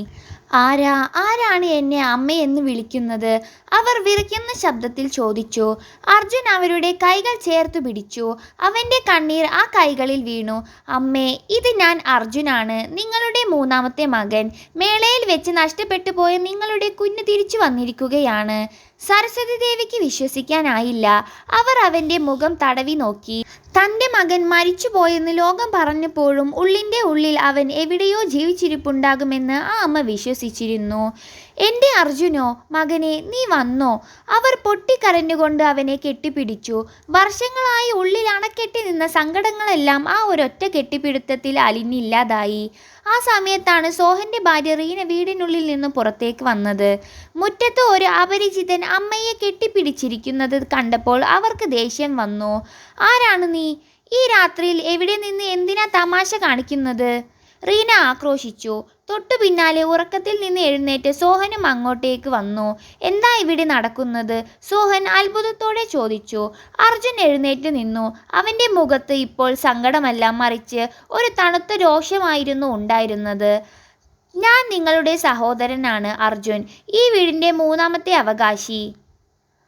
ആരാണ് എന്നെ അമ്മയെന്ന് വിളിക്കുന്നത്? അവർ വിറയ്ക്കുന്ന ശബ്ദത്തിൽ ചോദിച്ചു. അർജുൻ അവരുടെ കൈകൾ ചേർത്ത് പിടിച്ചു. അവൻ്റെ കണ്ണീർ ആ കൈകളിൽ വീണു. "അമ്മേ, ഇത് ഞാൻ അർജുനാണ്, നിങ്ങളുടെ മൂന്നാമത്തെ മകൻ. മേളയിൽ വെച്ച് നഷ്ടപ്പെട്ടു പോയ നിങ്ങളുടെ കുഞ്ഞ് തിരിച്ചു വന്നിരിക്കുകയാണ്." സരസ്വതി ദേവിക്ക് വിശ്വസിക്കാനായില്ല. അവർ അവൻ്റെ മുഖം തടവി നോക്കി. തൻ്റെ മകൻ മരിച്ചുപോയെന്ന് ലോകം പറഞ്ഞപ്പോഴും ഉള്ളിൻ്റെ ഉള്ളിൽ അവൻ എവിടെയോ ജീവിച്ചിരിപ്പുണ്ടാകുമെന്ന് ആ അമ്മ വിശ്വസിച്ചിരുന്നു. "എൻ്റെ അർജുനോ, മകനെ, നീ വന്നോ?" അവർ പൊട്ടിക്കരഞ്ഞുകൊണ്ട് അവനെ കെട്ടിപ്പിടിച്ചു. വർഷങ്ങളായി ഉള്ളിൽ അണക്കെട്ടി നിന്ന സങ്കടങ്ങളെല്ലാം ആ ഒരൊറ്റ കെട്ടിപ്പിടുത്തത്തിൽ അലിഞ്ഞില്ലാതായി. ആ സമയത്താണ് സോഹന്റെ ഭാര്യ റീന വീടിനുള്ളിൽ നിന്ന് പുറത്തേക്ക് വന്നത്. മുറ്റത്ത് ഒരു അപരിചിതൻ അമ്മയെ കെട്ടിപ്പിടിച്ചിരിക്കുന്നത് കണ്ടപ്പോൾ അവർക്ക് ദേഷ്യം വന്നു. "ആരാണ് നീ? ഈ രാത്രിയിൽ എവിടെ നിന്ന് എന്തിനാ തമാശ കാണിക്കുന്നത്?" റീന ആക്രോശിച്ചു. തൊട്ടു പിന്നാലെ ഉറക്കത്തിൽ നിന്ന് എഴുന്നേറ്റ് സോഹനും അങ്ങോട്ടേക്ക് വന്നു. "എന്താ ഇവിടെ നടക്കുന്നത്?" സോഹൻ അത്ഭുതത്തോടെ ചോദിച്ചു. അർജുൻ എഴുന്നേറ്റ് നിന്നു. അവൻ്റെ മുഖത്ത് ഇപ്പോൾ സങ്കടമല്ല, മറിച്ച് ഒരു തണുത്ത രോഷമായിരുന്നു ഉണ്ടായിരുന്നത്. "ഞാൻ നിങ്ങളുടെ സഹോദരനാണ് അർജുൻ, ഈ വീടിൻ്റെ മൂന്നാമത്തെ അവകാശി,"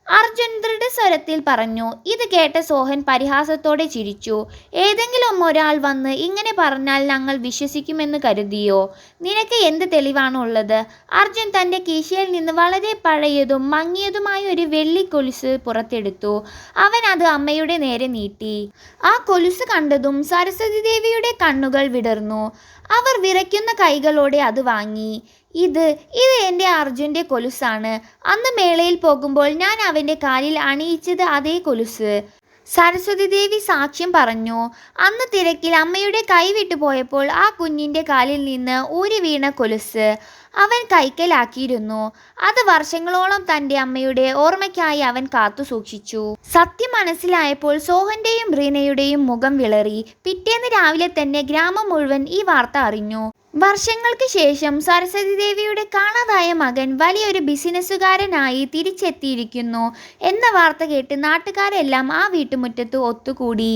അർജുൻ ദൃഢസ്വരത്തിൽ പറഞ്ഞു. ഇത് കേട്ട സോഹൻ പരിഹാസത്തോടെ ചിരിച്ചു. "ഏതെങ്കിലും ഒരാൾ വന്ന് ഇങ്ങനെ പറഞ്ഞാൽ ഞങ്ങൾ വിശ്വസിക്കുമെന്ന് കരുതിയോ? നിനക്ക് എന്ത് തെളിവാണുള്ളത്?" അർജുൻ തൻ്റെ കീശയിൽ നിന്ന് വളരെ പഴയതും മങ്ങിയതുമായ ഒരു വെള്ളി കൊലുസ് പുറത്തെടുത്തു. അവൻ അത് അമ്മയുടെ നേരെ നീട്ടി. ആ കൊലുസ് കണ്ടതും സരസ്വതി ദേവിയുടെ കണ്ണുകൾ വിടർന്നു. അവർ വിറയ്ക്കുന്ന കൈകളോടെ അത് വാങ്ങി. ഇത് എൻ്റെ അർജുൻ്റെ കൊലുസാണ്. അന്ന് മേളയിൽ പോകുമ്പോൾ ഞാൻ അവൻ്റെ കാലിൽ അണിയിച്ചത് അതേ കൊലുസ്," സരസ്വതി ദേവി സാക്ഷ്യം പറഞ്ഞു. "അന്ന് തിരക്കിൽ അമ്മയുടെ കൈ വിട്ടുപോയപ്പോൾ ആ കുഞ്ഞിൻ്റെ കാലിൽ നിന്ന് ഊരി വീണ കൊലുസ് അവൻ കൈക്കലാക്കിയിരുന്നു. അത് വർഷങ്ങളോളം തൻ്റെ അമ്മയുടെ ഓർമ്മയ്ക്കായി അവൻ കാത്തു സൂക്ഷിച്ചു." സത്യം മനസ്സിലായപ്പോൾ സോഹന്റെയും റീനയുടെയും മുഖം വിളറി. പിറ്റേന്ന് രാവിലെ തന്നെ ഗ്രാമം മുഴുവൻ ഈ വാർത്ത അറിഞ്ഞു. വർഷങ്ങൾക്ക് ശേഷം സരസ്വതി ദേവിയുടെ കാണാതായ മകൻ വലിയൊരു ബിസിനസ്സുകാരനായി തിരിച്ചെത്തിയിരിക്കുന്നു എന്ന വാർത്ത കേട്ട് നാട്ടുകാരെല്ലാം ആ വീട്ടുമുറ്റത്ത് ഒത്തുകൂടി.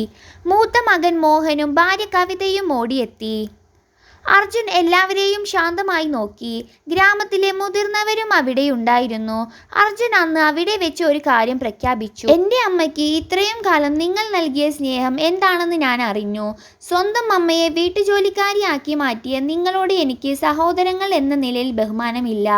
മൂത്ത മകൻ മോഹനും ഭാര്യ കവിതയും ഓടിയെത്തി. അർജുൻ എല്ലാവരെയും ശാന്തമായി നോക്കി. ഗ്രാമത്തിലെ മുതിർന്നവരും അവിടെയുണ്ടായിരുന്നു. അർജുൻ അന്ന് അവിടെ വെച്ച് ഒരു കാര്യം പ്രഖ്യാപിച്ചു. "എൻ്റെ അമ്മയ്ക്ക് ഇത്രയും കാലം നിങ്ങൾ നൽകിയ സ്നേഹം എന്താണെന്ന് ഞാൻ അറിഞ്ഞു. സ്വന്തം അമ്മയെ വീട്ടുജോലിക്കാരിയാക്കി മാറ്റിയ നിങ്ങളോട് എനിക്ക് സഹോദരങ്ങൾ എന്ന നിലയിൽ ബഹുമാനമില്ല.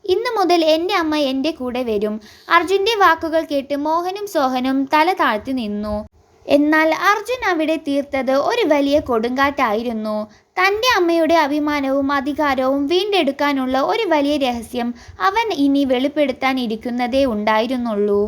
ഇന്നു മുതൽ എൻ്റെ അമ്മ എൻ്റെ കൂടെ വരും." അർജുൻ്റെ വാക്കുകൾ കേട്ട് മോഹനും സോഹനും തല താഴ്ത്തി നിന്നു. എന്നാൽ അർജുൻ അവിടെ തീർത്തത് ഒരു വലിയ കൊടുങ്കാറ്റായിരുന്നു. തൻ്റെ അമ്മയുടെ അഭിമാനവും അധികാരവും വീണ്ടെടുക്കാനുള്ള ഒരു വലിയ രഹസ്യം അവൻ ഇനി വെളിപ്പെടുത്താൻ ഇരിക്കുന്നതേ ഉണ്ടായിരുന്നുള്ളൂ.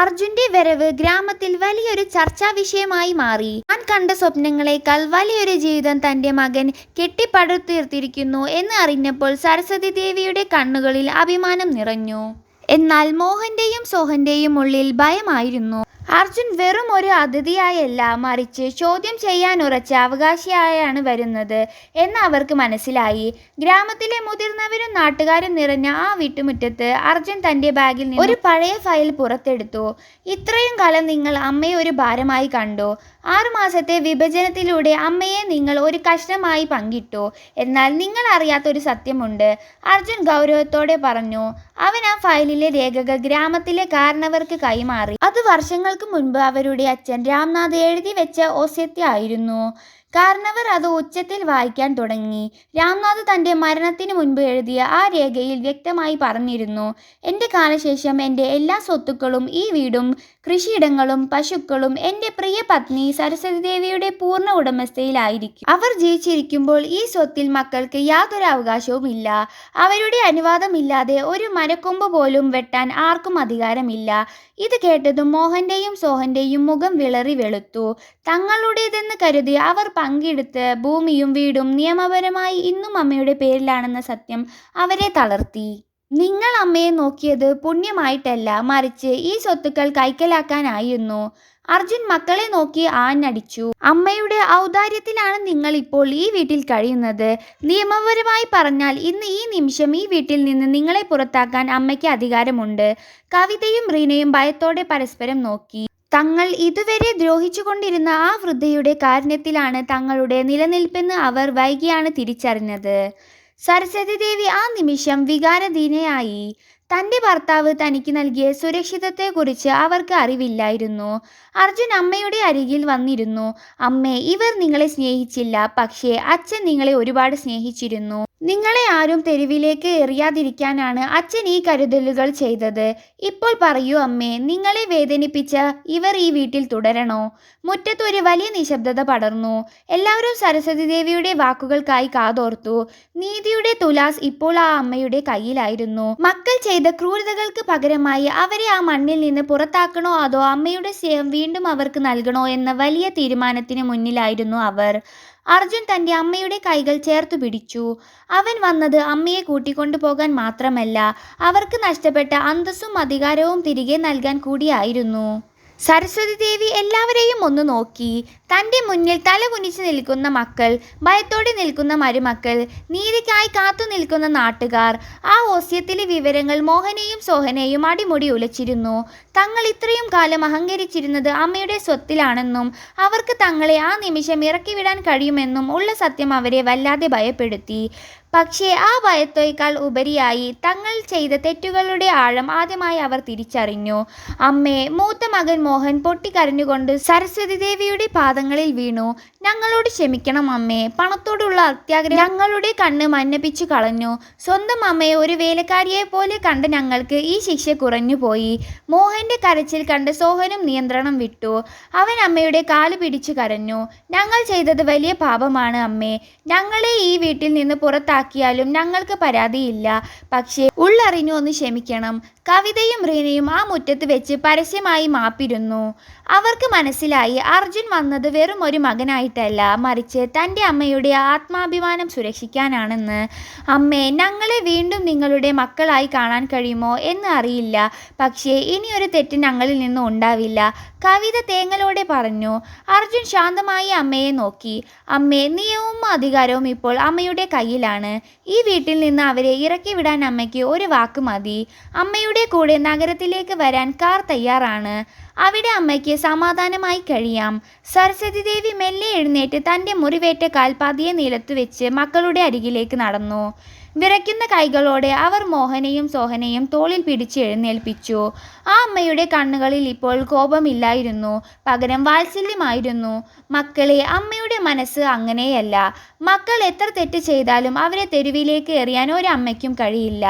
അർജുൻ്റെ വരവ് ഗ്രാമത്തിൽ വലിയൊരു ചർച്ചാ വിഷയമായി മാറി. താൻ കണ്ട സ്വപ്നങ്ങളെക്കാൾ വലിയൊരു ജീവിതം തൻ്റെ മകൻ കെട്ടിപ്പടുത്തീർത്തിരിക്കുന്നു എന്ന് അറിഞ്ഞപ്പോൾ സരസ്വതി ദേവിയുടെ കണ്ണുകളിൽ അഭിമാനം നിറഞ്ഞു. എന്നാൽ മോഹന്റെയും സോഹന്റെയും ഉള്ളിൽ ഭയമായിരുന്നു. അർജുൻ വെറും ഒരു അതിഥിയായല്ല, മറിച്ച് ചോദ്യം ചെയ്യാനുറച്ച അവകാശിയായാണ് വരുന്നത് എന്ന് അവർക്ക് മനസ്സിലായി. ഗ്രാമത്തിലെ മുതിർന്നവരും നാട്ടുകാരും നിറഞ്ഞ ആ വീട്ടുമുറ്റത്ത് അർജുൻ തൻ്റെ ബാഗിൽ നിന്ന് ഒരു പഴയ ഫയൽ പുറത്തെടുത്തു. "ഇത്രയും കാലം നിങ്ങൾ അമ്മയെ ഒരു ഭാരമായി കണ്ടു. 6 മാസത്തെ വിഭജനത്തിലൂടെ അമ്മയെ നിങ്ങൾ ഒരു കഷ്ണമായി പങ്കിട്ടു. എന്നാൽ നിങ്ങൾ അറിയാത്തൊരു സത്യമുണ്ട്," അർജുൻ ഗൗരവത്തോടെ പറഞ്ഞു. അവൻ ആ ഫയലിലെ രേഖകൾ ഗ്രാമത്തിലെ കാരണവർക്ക് കൈമാറി. അത് വർഷങ്ങൾക്ക് മുൻപ് അവരുടെ അച്ഛൻ രാംനാഥ് എഴുതി വെച്ച ഒസ്യത്ത് ആയിരുന്നു. കാരണവർ അത് ഉച്ചത്തിൽ വായിക്കാൻ തുടങ്ങി. രാംനാഥ് തൻ്റെ മരണത്തിന് മുൻപ് എഴുതിയ ആ രേഖയിൽ വ്യക്തമായി പറഞ്ഞിരുന്നു, എൻ്റെ കാലശേഷം എൻ്റെ എല്ലാ സ്വത്തുക്കളും, ഈ വീടും കൃഷിയിടങ്ങളും പശുക്കളും എൻ്റെ പ്രിയ പത്നി സരസ്വതി ദേവിയുടെ പൂർണ്ണ ഉടമസ്ഥയിലായിരിക്കും. അവർ ജീവിച്ചിരിക്കുമ്പോൾ ഈ സ്വത്തിൽ മക്കൾക്ക് യാതൊരു അവകാശവും ഇല്ല. അവരുടെ അനുവാദമില്ലാതെ ഒരു മരക്കൊമ്പ് പോലും വെട്ടാൻ ആർക്കും അധികാരമില്ല. ഇത് കേട്ടതും മോഹൻ്റെയും സോഹൻ്റെയും മുഖം വിളറി വെളുത്തു. തങ്ങളുടേതെന്ന് കരുതി അവർ പങ്കിടുത്ത് ഭൂമിയും വീടും നിയമപരമായി ഇന്നും അമ്മയുടെ പേരിലാണെന്ന സത്യം അവരെ തളർത്തി. നിങ്ങൾ അമ്മയെ നോക്കിയത് പുണ്യമായിട്ടല്ല, മറിച്ച് ഈ സ്വത്തുക്കൾ കൈക്കലാക്കാനായിരുന്നു. അർജുൻ മക്കളെ നോക്കി ആഞ്ഞടിച്ചു. അമ്മയുടെ ഔദാര്യത്തിലാണ് നിങ്ങൾ ഇപ്പോൾ ഈ വീട്ടിൽ കഴിയുന്നത്. നിയമപരമായി പറഞ്ഞാൽ ഇന്ന് ഈ നിമിഷം ഈ വീട്ടിൽ നിന്ന് നിങ്ങളെ പുറത്താക്കാൻ അമ്മയ്ക്ക് അധികാരമുണ്ട്. കവിതയും റീനയും ഭയത്തോടെ പരസ്പരം നോക്കി. തങ്ങൾ ഇതുവരെ ദ്രോഹിച്ചുകൊണ്ടിരുന്ന ആ വൃദ്ധയുടെ കാരുണ്യത്തിലാണ് തങ്ങളുടെ നിലനിൽപ്പെന്ന് അവർ വൈകിയാണ് തിരിച്ചറിഞ്ഞത്. സരസ്വതി ദേവി ആ നിമിഷം വികാരധീനയായി. തൻ്റെ ഭർത്താവ് തനിക്ക് നൽകിയ സുരക്ഷിതത്വത്തെക്കുറിച്ച് അവർക്ക് അറിവില്ലായിരുന്നു. അർജുൻ അമ്മയുടെ അരികിൽ വന്നിരുന്നു. അമ്മേ, ഇവർ നിങ്ങളെ സ്നേഹിച്ചില്ല, പക്ഷേ അച്ഛൻ നിങ്ങളെ ഒരുപാട് സ്നേഹിച്ചിരുന്നു. നിങ്ങളെ ആരും തെരുവിലേക്ക് എറിയാതിരിക്കാനാണ് അച്ഛൻ ഈ കരുതലുകൾ ചെയ്തത്. ഇപ്പോൾ പറയൂ അമ്മേ, നിങ്ങളെ വേദനിപ്പിച്ച ഇവർ ഈ വീട്ടിൽ തുടരണോ? മുറ്റത്ത് ഒരു വലിയ നിശബ്ദത പടർന്നു. എല്ലാവരും സരസ്വതി ദേവിയുടെ വാക്കുകൾക്കായി കാതോർത്തു. നീതിയുടെ തുലാസ് ഇപ്പോൾ ആ അമ്മയുടെ കയ്യിലായിരുന്നു. മക്കൾ ചെയ്ത ക്രൂരതകൾക്ക് പകരമായി അവരെ ആ മണ്ണിൽ നിന്ന് പുറത്താക്കണോ അതോ അമ്മയുടെ സ്നേഹം വീണ്ടും അവർക്ക് നൽകണോ എന്ന വലിയ തീരുമാനത്തിന് മുന്നിലായിരുന്നു അവർ. അർജുൻ തൻ്റെ അമ്മയുടെ കൈകൾ ചേർത്തു പിടിച്ചു. അവൻ വന്നത് അമ്മയെ കൂട്ടിക്കൊണ്ടുപോകാൻ മാത്രമല്ല, അവർക്ക് നഷ്ടപ്പെട്ട അന്തസ്സും അധികാരവും തിരികെ നൽകാൻ കൂടിയായിരുന്നു. സരസ്വതി ദേവി എല്ലാവരെയും ഒന്ന് നോക്കി. തൻ്റെ മുന്നിൽ തല കുനിച്ച് നിൽക്കുന്ന മക്കൾ, ഭയത്തോടെ നിൽക്കുന്ന മരുമക്കൾ, നീതിക്കായി കാത്തു നിൽക്കുന്ന നാട്ടുകാർ. ആ ഓസ്യത്തിലെ വിവരങ്ങൾ മോഹനെയും സോഹനെയും അടിമുടി ഉലച്ചിരുന്നു. തങ്ങൾ ഇത്രയും കാലം അഹങ്കരിച്ചിരുന്നത് അമ്മയുടെ സ്വത്തിലാണെന്നും അവർക്ക് തങ്ങളെ ആ നിമിഷം ഇറക്കിവിടാൻ കഴിയുമെന്നും ഉള്ള സത്യം അവരെ വല്ലാതെ ഭയപ്പെടുത്തി. പക്ഷേ ആ ഭയത്തേക്കാൾ ഉപരിയായി തങ്ങൾ ചെയ്ത തെറ്റുകളുടെ ആഴം ആദ്യമായി അവർ തിരിച്ചറിഞ്ഞു. അമ്മേ, മൂത്ത മകൻ മോഹൻ പൊട്ടിക്കരഞ്ഞുകൊണ്ട് സരസ്വതി ദേവിയുടെ പാദങ്ങളിൽ വീണു. ഞങ്ങളോട് ക്ഷമിക്കണം അമ്മേ. പണത്തോടുള്ള അത്യാഗ്രഹം ഞങ്ങളുടെ കണ്ണ് മഞ്ഞപ്പിച്ചു കളഞ്ഞു. സ്വന്തം അമ്മയെ ഒരു വേലക്കാരിയെ പോലെ കണ്ട ഞങ്ങൾക്ക് ഈ ശിക്ഷ കുറഞ്ഞുപോയി. മോഹന്റെ കരച്ചിൽ കണ്ട് സോഹനും നിയന്ത്രണം വിട്ടു. അവൻ അമ്മയുടെ കാല് പിടിച്ചു കരഞ്ഞു. ഞങ്ങൾ ചെയ്തത് വലിയ പാപമാണ് അമ്മേ. ഞങ്ങളെ ഈ വീട്ടിൽ നിന്ന് പുറത്താക്കിയാലും ഞങ്ങൾക്ക് പരാതിയില്ല. പക്ഷേ ഉള്ളറിഞ്ഞു ഒന്ന് ക്ഷമിക്കണം. കവിതയും റീനയും ആ മുറ്റത്ത് വെച്ച് പരസ്യമായി മാപ്പിരുന്നു. അവർക്ക് മനസ്സിലായി, അർജുൻ വന്നത് വെറും ഒരു മകനായിട്ടല്ല, മറിച്ച് തൻ്റെ അമ്മയുടെ ആത്മാഭിമാനം സുരക്ഷിക്കാനാണെന്ന്. അമ്മേ, ഞങ്ങളെ വീണ്ടും നിങ്ങളുടെ മക്കളായി കാണാൻ കഴിയുമോ എന്ന് അറിയില്ല, പക്ഷേ ഇനിയൊരു തെറ്റ് ഞങ്ങളിൽ നിന്നും ഉണ്ടാവില്ല, കവിത തേങ്ങലോടെ പറഞ്ഞു. അർജുൻ ശാന്തമായി അമ്മയെ നോക്കി. അമ്മേ, നിയമവും അധികാരവും ഇപ്പോൾ അമ്മയുടെ കയ്യിലാണ്. ഈ വീട്ടിൽ നിന്ന് അവരെ ഇറക്കി വിടാൻ അമ്മയ്ക്ക് ഒരു വാക്ക് മതി. അമ്മയുടെ കൂടെ നഗരത്തിലേക്ക് വരാൻ കാർ തയ്യാറാണ്. അവിടെ അമ്മയ്ക്ക് സമാധാനമായി കഴിയാം. സരസ്വതി ദേവി മെല്ലെ എഴുന്നേറ്റ് തൻ്റെ മുറിവേറ്റ കാൽ പതിയെ നിലത്തു വെച്ച് മക്കളുടെ അരികിലേക്ക് നടന്നു. വിറയ്ക്കുന്ന കൈകളോടെ അവർ മോഹനെയും സോഹനെയും തോളിൽ പിടിച്ച് എഴുന്നേൽപ്പിച്ചു. ആ അമ്മയുടെ കണ്ണുകളിൽ ഇപ്പോൾ കോപമില്ലായിരുന്നു, പകരം വാത്സല്യമായിരുന്നു. മക്കളെ, അമ്മയുടെ മനസ്സ് അങ്ങനെയല്ല. മക്കൾ എത്ര തെറ്റ് ചെയ്താലും അവരെ തെരുവിലേക്ക് എറിയാൻ ഒരമ്മയ്ക്കും കഴിയില്ല.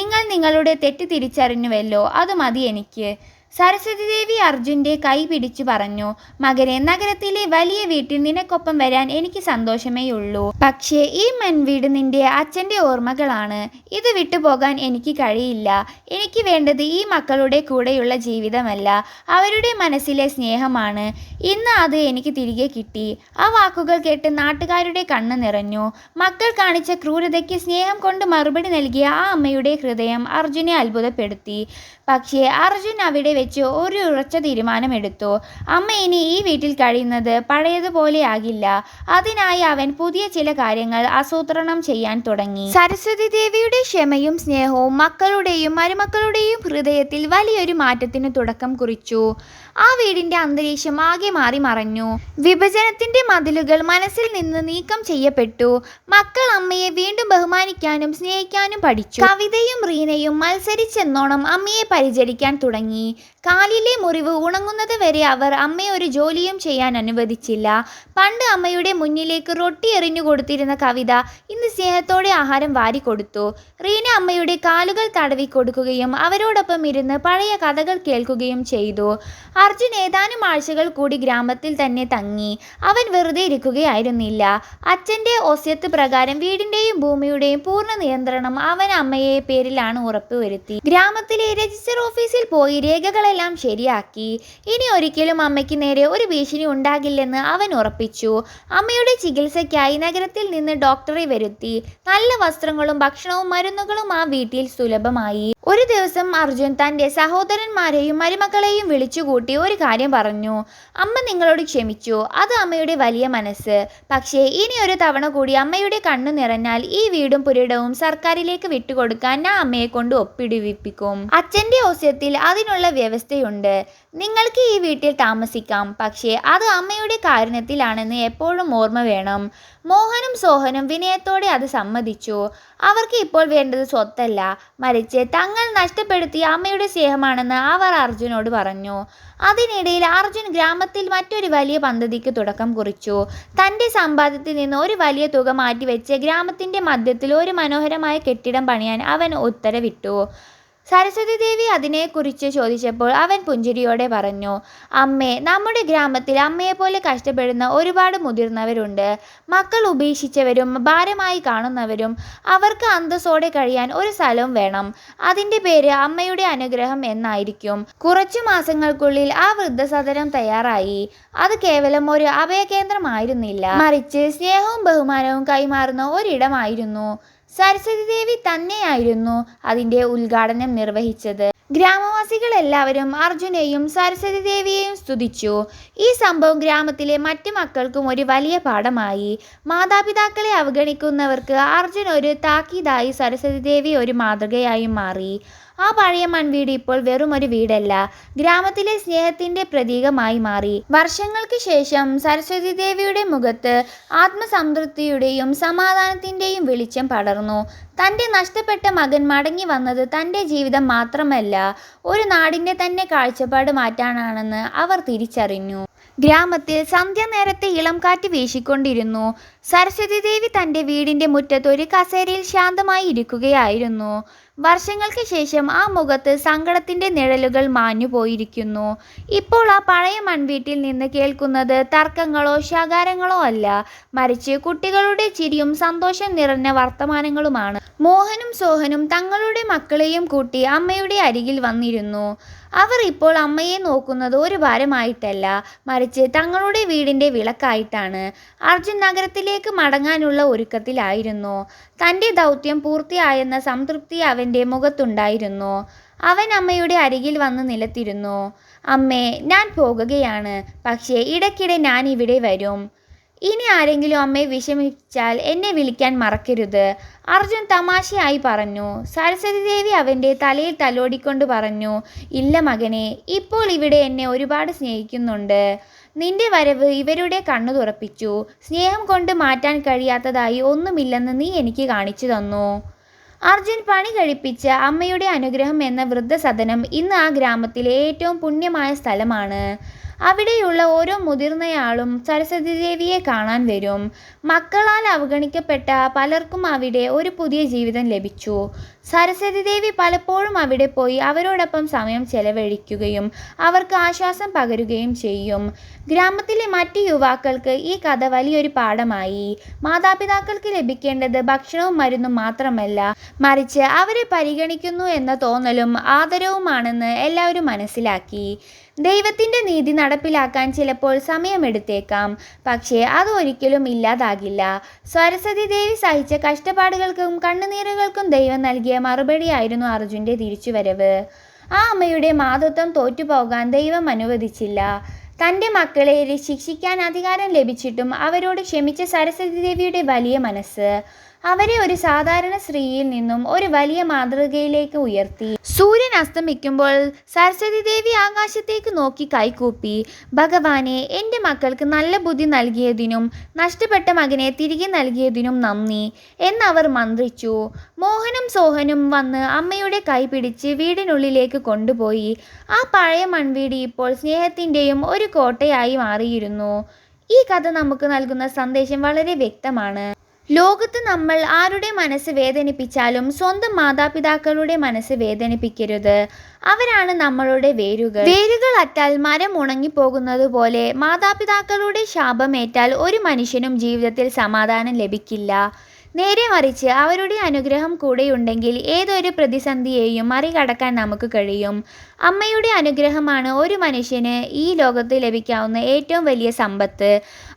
നിങ്ങൾ നിങ്ങളുടെ തെറ്റ് തിരിച്ചറിഞ്ഞുവല്ലോ, അത് മതി എനിക്ക്. സരസ്വതി ദേവി അർജുൻ്റെ കൈ പിടിച്ചു പറഞ്ഞു. മകനെ, നഗരത്തിലെ വലിയ വീട്ടിൽ നിനക്കൊപ്പം വരാൻ എനിക്ക് സന്തോഷമേയുള്ളൂ. പക്ഷേ ഈ മൺവീട് നിന്റെ അച്ഛൻ്റെ ഓർമ്മകളാണ്. ഇത് വിട്ടുപോകാൻ എനിക്ക് കഴിയില്ല. എനിക്ക് വേണ്ടത് ഈ മക്കളുടെ കൂടെയുള്ള ജീവിതമല്ല, അവരുടെ മനസ്സിലെ സ്നേഹമാണ്. ഇന്ന് അത് എനിക്ക് തിരികെ കിട്ടി. ആ വാക്കുകൾ കേട്ട് നാട്ടുകാരുടെ കണ്ണ് നിറഞ്ഞു. മക്കൾ കാണിച്ച ക്രൂരതയ്ക്ക് സ്നേഹം കൊണ്ട് മറുപടി നൽകിയ ആ അമ്മയുടെ ഹൃദയം അർജുനെ അത്ഭുതപ്പെടുത്തി. പക്ഷേ അർജുൻ അവിടെ വെച്ച് ഒരു ഉറച്ച തീരുമാനമെടുത്തു. അമ്മ ഇനി ഈ വീട്ടിൽ കഴിയുന്നത് പഴയതുപോലെയാകില്ല. അതിനായി അവൻ പുതിയ ചില കാര്യങ്ങൾ ആസൂത്രണം ചെയ്യാൻ തുടങ്ങി. സരസ്വതി ദേവിയുടെ ക്ഷമയും സ്നേഹവും മക്കളുടെയും മരുമക്കളുടെയും ഹൃദയത്തിൽ വലിയൊരു മാറ്റത്തിന് തുടക്കം കുറിച്ചു. ആ വീടിന്റെ അന്തരീക്ഷം ആകെ മാറി മറഞ്ഞു. വിഭജനത്തിന്റെ മതിലുകൾ മനസ്സിൽ നിന്ന് നീക്കം ചെയ്യപ്പെട്ടു. മക്കൾ അമ്മയെ വീണ്ടും ബഹുമാനിക്കാനും സ്നേഹിക്കാനും പഠിച്ചു. കവിതയും റീനയും മത്സരിച്ചെന്നോണം അമ്മയെ പരിചരിക്കാൻ തുടങ്ങി. കാലിലെ മുറിവ് ഉണങ്ങുന്നത് വരെ അവർ അമ്മയെ ഒരു ജോലിയും ചെയ്യാൻ അനുവദിച്ചില്ല. പണ്ട് അമ്മയുടെ മുന്നിലേക്ക് റൊട്ടി എറിഞ്ഞു കൊടുത്തിരുന്ന കവിത ഇന്ന് സ്നേഹത്തോടെ ആഹാരം വാരിക്കൊടുത്തു. റീന അമ്മയുടെ കാലുകൾ തടവി കൊടുക്കുകയും അവരോടൊപ്പം ഇരുന്ന് പഴയ കഥകൾ കേൾക്കുകയും ചെയ്തു. അർജുൻ ഏതാനും ആഴ്ചകൾ കൂടി ഗ്രാമത്തിൽ തന്നെ തങ്ങി. അവൻ വെറുതെ ഇരിക്കുകയായിരുന്നില്ല. അച്ഛൻ്റെ ഒസ്യത്ത് പ്രകാരം വീടിൻ്റെയും ഭൂമിയുടെയും പൂർണ്ണ നിയന്ത്രണം അവൻ അമ്മയെ പേരിലാണ് ഉറപ്പുവരുത്തി. ഗ്രാമത്തിലെ രജിസ്റ്റർ ഓഫീസിൽ പോയി രേഖകളെല്ലാം ശരിയാക്കി. ഇനി ഒരിക്കലും അമ്മയ്ക്ക് നേരെ ഒരു ഭീഷണി ഉണ്ടാകില്ലെന്ന് അവൻ ഉറപ്പിച്ചു. അമ്മയുടെ ചികിത്സയ്ക്കായി നഗരത്തിൽ നിന്ന് ഡോക്ടറെ വരുത്തി. നല്ല വസ്ത്രങ്ങളും ഭക്ഷണവും മരുന്നുകളും ആ വീട്ടിൽ സുലഭമായി. ഒരു ദിവസം അർജുൻ തൻ്റെ സഹോദരന്മാരെയും മരുമക്കളെയും വിളിച്ചുകൂട്ടി ഒരു കാര്യം പറഞ്ഞു. അമ്മ നിങ്ങളോട് ക്ഷമിച്ചു. അത് അമ്മയുടെ വലിയ മനസ്സ്. പക്ഷേ ഇനി ഒരു തവണ കൂടി അമ്മയുടെ കണ്ണു നിറഞ്ഞാൽ ഈ വീടും പുരയിടവും സർക്കാരിലേക്ക് വിട്ടുകൊടുക്കാൻ ഞാൻ അമ്മയെ കൊണ്ട് ഒപ്പിടുവിപ്പിക്കും. അച്ഛൻ്റെ ഓസ്യത്തിൽ അതിനുള്ള വ്യവസ്ഥയുണ്ട്. നിങ്ങൾക്ക് ഈ വീട്ടിൽ താമസിക്കാം. പക്ഷേ അത് അമ്മയുടെ കാരുണ്യത്തിലാണെന്ന് എപ്പോഴും ഓർമ്മ വേണം. മോഹനും സോഹനും വിനയത്തോടെ അത് സമ്മതിച്ചു. അവർക്ക് ഇപ്പോൾ വേണ്ടത് സ്വത്തല്ല, മറിച്ച് തങ്ങൾ നഷ്ടപ്പെടുത്തിയ അമ്മയുടെ സ്നേഹമാണെന്ന് അവർ അർജുനോട് പറഞ്ഞു. അതിനിടയിൽ അർജുൻ ഗ്രാമത്തിൽ മറ്റൊരു വലിയ പദ്ധതിക്ക് തുടക്കം കുറിച്ചു. തൻ്റെ സമ്പാദ്യത്തിൽ നിന്ന് ഒരു വലിയ തുക മാറ്റിവെച്ച് ഗ്രാമത്തിൻ്റെ മധ്യത്തിൽ ഒരു മനോഹരമായ കെട്ടിടം പണിയാൻ അവൻ ഉത്തരവിട്ടു. സരസ്വതി ദേവി അതിനെക്കുറിച്ച് ചോദിച്ചപ്പോൾ അവൻ പുഞ്ചിരിയോടെ പറഞ്ഞു, അമ്മേ, നമ്മുടെ ഗ്രാമത്തിൽ അമ്മയെപ്പോലെ കഷ്ടപ്പെടുന്ന ഒരുപാട് മുതിർന്നവരുണ്ട്. മക്കൾ ഉപേക്ഷിച്ചവരും ഭാരമായി കാണുന്നവരും. അവർക്ക് അന്തസ്സോടെ കഴിയാൻ ഒരു സ്ഥലവും വേണം. അതിൻ്റെ പേര് അമ്മയുടെ അനുഗ്രഹം എന്നായിരിക്കും. കുറച്ചു മാസങ്ങൾക്കുള്ളിൽ ആ വൃദ്ധസദനം തയ്യാറായി. അത് കേവലം ഒരു അഭയകേന്ദ്രമായിരുന്നില്ല, മറിച്ച് സ്നേഹവും ബഹുമാനവും കൈമാറുന്ന ഒരിടമായിരുന്നു. സരസ്വതി ദേവി തന്നെയായിരുന്നു അതിൻ്റെ ഉദ്ഘാടനം നിർവഹിച്ചത്. ഗ്രാമവാസികൾ എല്ലാവരും അർജുനെയും സരസ്വതി ദേവിയെയും സ്തുതിച്ചു. ഈ സംഭവം ഗ്രാമത്തിലെ മറ്റു മക്കൾക്കും ഒരു വലിയ പാഠമായി. മാതാപിതാക്കളെ അവഗണിക്കുന്നവർക്ക് അർജുൻ ഒരു താക്കീതായി, സരസ്വതി ദേവി ഒരു മാതൃകയായും മാറി. ആ പഴയ മൺവീട് ഇപ്പോൾ വെറും ഒരു വീടല്ല, ഗ്രാമത്തിലെ സ്നേഹത്തിൻ്റെ പ്രതീകമായി മാറി. വർഷങ്ങൾക്ക് ശേഷം സരസ്വതി ദേവിയുടെ മുഖത്ത് ആത്മസംതൃപ്തിയുടെയും സമാധാനത്തിൻ്റെയും വെളിച്ചം പടർന്നു. തൻ്റെ നഷ്ടപ്പെട്ട മകൻ മടങ്ങി വന്നത് തൻ്റെ ജീവിതം മാത്രമല്ല, ഒരു നാടിൻ്റെ തന്നെ കാഴ്ചപ്പാട് മാറ്റാനാണെന്ന് അവർ തിരിച്ചറിഞ്ഞു. ഗ്രാമത്തിൽ സന്ധ്യാനേരത്തെ ഇളം കാറ്റ് വീശിക്കൊണ്ടിരുന്നു. സരസ്വതി ദേവി തൻ്റെ വീടിൻ്റെ മുറ്റത്ത് ഒരു കസേരയിൽ ശാന്തമായി ഇരിക്കുകയായിരുന്നു. വർഷങ്ങൾക്ക് ശേഷം ആ മുഖത്ത് സങ്കടത്തിൻ്റെ നിഴലുകൾ മാഞ്ഞുപോയിരിക്കുന്നു. ഇപ്പോൾ ആ പഴയ മൺവീട്ടിൽ നിന്ന് കേൾക്കുന്നത് തർക്കങ്ങളോ ശകാരങ്ങളോ അല്ല, മറിച്ച് കുട്ടികളുടെ ചിരിയും സന്തോഷം നിറഞ്ഞ വർത്തമാനങ്ങളുമാണ്. മോഹനും സോഹനും തങ്ങളുടെ മക്കളെയും കൂട്ടി അമ്മയുടെ അരികിൽ വന്നിരുന്നു. അവർ ഇപ്പോൾ അമ്മയെ നോക്കുന്നത് ഒരു ഭാരമായിട്ടല്ല, മറിച്ച് തങ്ങളുടെ വീടിൻ്റെ വിളക്കായിട്ടാണ്. അർജുൻ നഗരത്തിലേക്ക് മടങ്ങാനുള്ള ഒരുക്കത്തിലായിരുന്നു. തൻ്റെ ദൗത്യം പൂർത്തിയായെന്ന സംതൃപ്തി അവൻ്റെ മുഖത്തുണ്ടായിരുന്നു. അവൻ അമ്മയുടെ അരികിൽ വന്ന് നിലത്തിരുന്നു. അമ്മേ, ഞാൻ പോകുകയാണ്. പക്ഷേ ഇടയ്ക്കിടെ ഞാൻ ഇവിടെ വരും. ഇനി ആരെങ്കിലും അമ്മയെ വിഷമിച്ചാൽ എന്നെ വിളിക്കാൻ മറക്കരുത്, അർജുൻ തമാശയായി പറഞ്ഞു. സരസ്വതി ദേവി അവൻ്റെ തലയിൽ തലോടിക്കൊണ്ട് പറഞ്ഞു, ഇല്ല മകനെ, ഇപ്പോൾ ഇവിടെ എന്നെ ഒരുപാട് സ്നേഹിക്കുന്നുണ്ട്. നിന്റെ വരവ് ഇവരുടെ കണ്ണു തുറപ്പിച്ചു. സ്നേഹം കൊണ്ട് മാറ്റാൻ കഴിയാത്തതായി ഒന്നുമില്ലെന്ന് നീ എനിക്ക് കാണിച്ചു തന്നു. അർജുൻ പണി കഴിപ്പിച്ച അമ്മയുടെ അനുഗ്രഹം എന്ന വൃദ്ധസദനം ഇന്ന് ആ ഗ്രാമത്തിലെ ഏറ്റവും പുണ്യമായ സ്ഥലമാണ്. അവിടെയുള്ള ഓരോ മുതിർന്നയാളും സരസ്വതി ദേവിയെ കാണാൻ വരും. മക്കളാൽ അവഗണിക്കപ്പെട്ട പലർക്കും അവിടെ ഒരു പുതിയ ജീവിതം ലഭിച്ചു. സരസ്വതി ദേവി പലപ്പോഴും അവിടെ പോയി അവരോടൊപ്പം സമയം ചെലവഴിക്കുകയും അവർക്ക് ആശ്വാസം പകരുകയും ചെയ്യും. ഗ്രാമത്തിലെ മറ്റ് യുവാക്കൾക്ക് ഈ കഥ വലിയൊരു പാഠമായി. മാതാപിതാക്കൾക്ക് ലഭിക്കേണ്ടത് ഭക്ഷണവും മരുന്നും മാത്രമല്ല, മറിച്ച് അവരെ പരിഗണിക്കുന്നു എന്ന തോന്നലും ആദരവുമാണെന്ന് എല്ലാവരും മനസ്സിലാക്കി. ദൈവത്തിൻ്റെ നീതി നടപ്പിലാക്കാൻ ചിലപ്പോൾ സമയമെടുത്തേക്കാം, പക്ഷേ അതൊരിക്കലും ഇല്ലാതാകില്ല. സരസ്വതി ദേവി സഹിച്ച കഷ്ടപ്പാടുകൾക്കും കണ്ണുനീരുകൾക്കും ദൈവം നൽകിയ മറുപടിയായിരുന്നു അർജുൻ്റെ തിരിച്ചുവരവ്. ആ അമ്മയുടെ മാതൃത്വം തോറ്റുപോകാൻ ദൈവം അനുവദിച്ചില്ല. തൻ്റെ മക്കളെ ശിക്ഷിക്കാൻ അധികാരം ലഭിച്ചിട്ടും അവരോട് ക്ഷമിച്ച സരസ്വതി ദേവിയുടെ വലിയ മനസ്സ്. അവരെ ഒരു സാധാരണ സ്ത്രീയിൽ നിന്നും ഒരു വലിയ മാതൃകയിലേക്ക് ഉയർത്തി. സൂര്യൻ അസ്തമിക്കുമ്പോൾ സരസ്വതി ദേവി ആകാശത്തേക്ക് നോക്കി കൈകൂപ്പി, ഭഗവാനെ, എൻ്റെ മക്കൾക്ക് നല്ല ബുദ്ധി നൽകിയതിനും നഷ്ടപ്പെട്ട മകനെ തിരികെ നൽകിയതിനും നന്ദി എന്നവർ മന്ത്രിച്ചു. മോഹനും സോഹനും വന്ന് അമ്മയുടെ കൈ പിടിച്ച് വീടിനുള്ളിലേക്ക് കൊണ്ടുപോയി. ആ പഴയ മൺവീട് ഇപ്പോൾ സ്നേഹത്തിൻ്റെയും ഒരു കോട്ടയായി മാറിയിരുന്നു. ഈ കഥ നമുക്ക് നൽകുന്ന സന്ദേശം വളരെ വ്യക്തമാണ്. ലോകത്ത് നമ്മൾ ആരുടെ മനസ്സ് വേദനിപ്പിച്ചാലും സ്വന്തം മാതാപിതാക്കളുടെ മനസ്സ് വേദനിപ്പിക്കരുത്. അവരാണ് നമ്മളുടെ വേരുകൾ. വേരുകൾ അറ്റാൽ മരം ഉണങ്ങിപ്പോകുന്നത് പോലെ മാതാപിതാക്കളുടെ ശാപമേറ്റാൽ ഒരു മനുഷ്യനും ജീവിതത്തിൽ സമാധാനം ലഭിക്കില്ല. നേരെ മറിച്ച് അവരുടെ അനുഗ്രഹം കൂടെയുണ്ടെങ്കിൽ ഏതൊരു പ്രതിസന്ധിയെയും മറികടക്കാൻ നമുക്ക് കഴിയും. അമ്മയുടെ അനുഗ്രഹമാണ് ഒരു മനുഷ്യന് ഈ ലോകത്ത് ലഭിക്കാവുന്ന ഏറ്റവും വലിയ സമ്പത്ത്.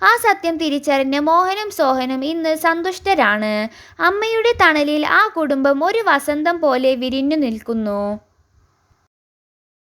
ആ സത്യം തിരിച്ചറിഞ്ഞ് മോഹനും സോഹനും ഇന്ന് സന്തുഷ്ടരാണ്. അമ്മയുടെ തണലിൽ ആ കുടുംബം ഒരു വസന്തം പോലെ വിരിഞ്ഞു നിൽക്കുന്നു.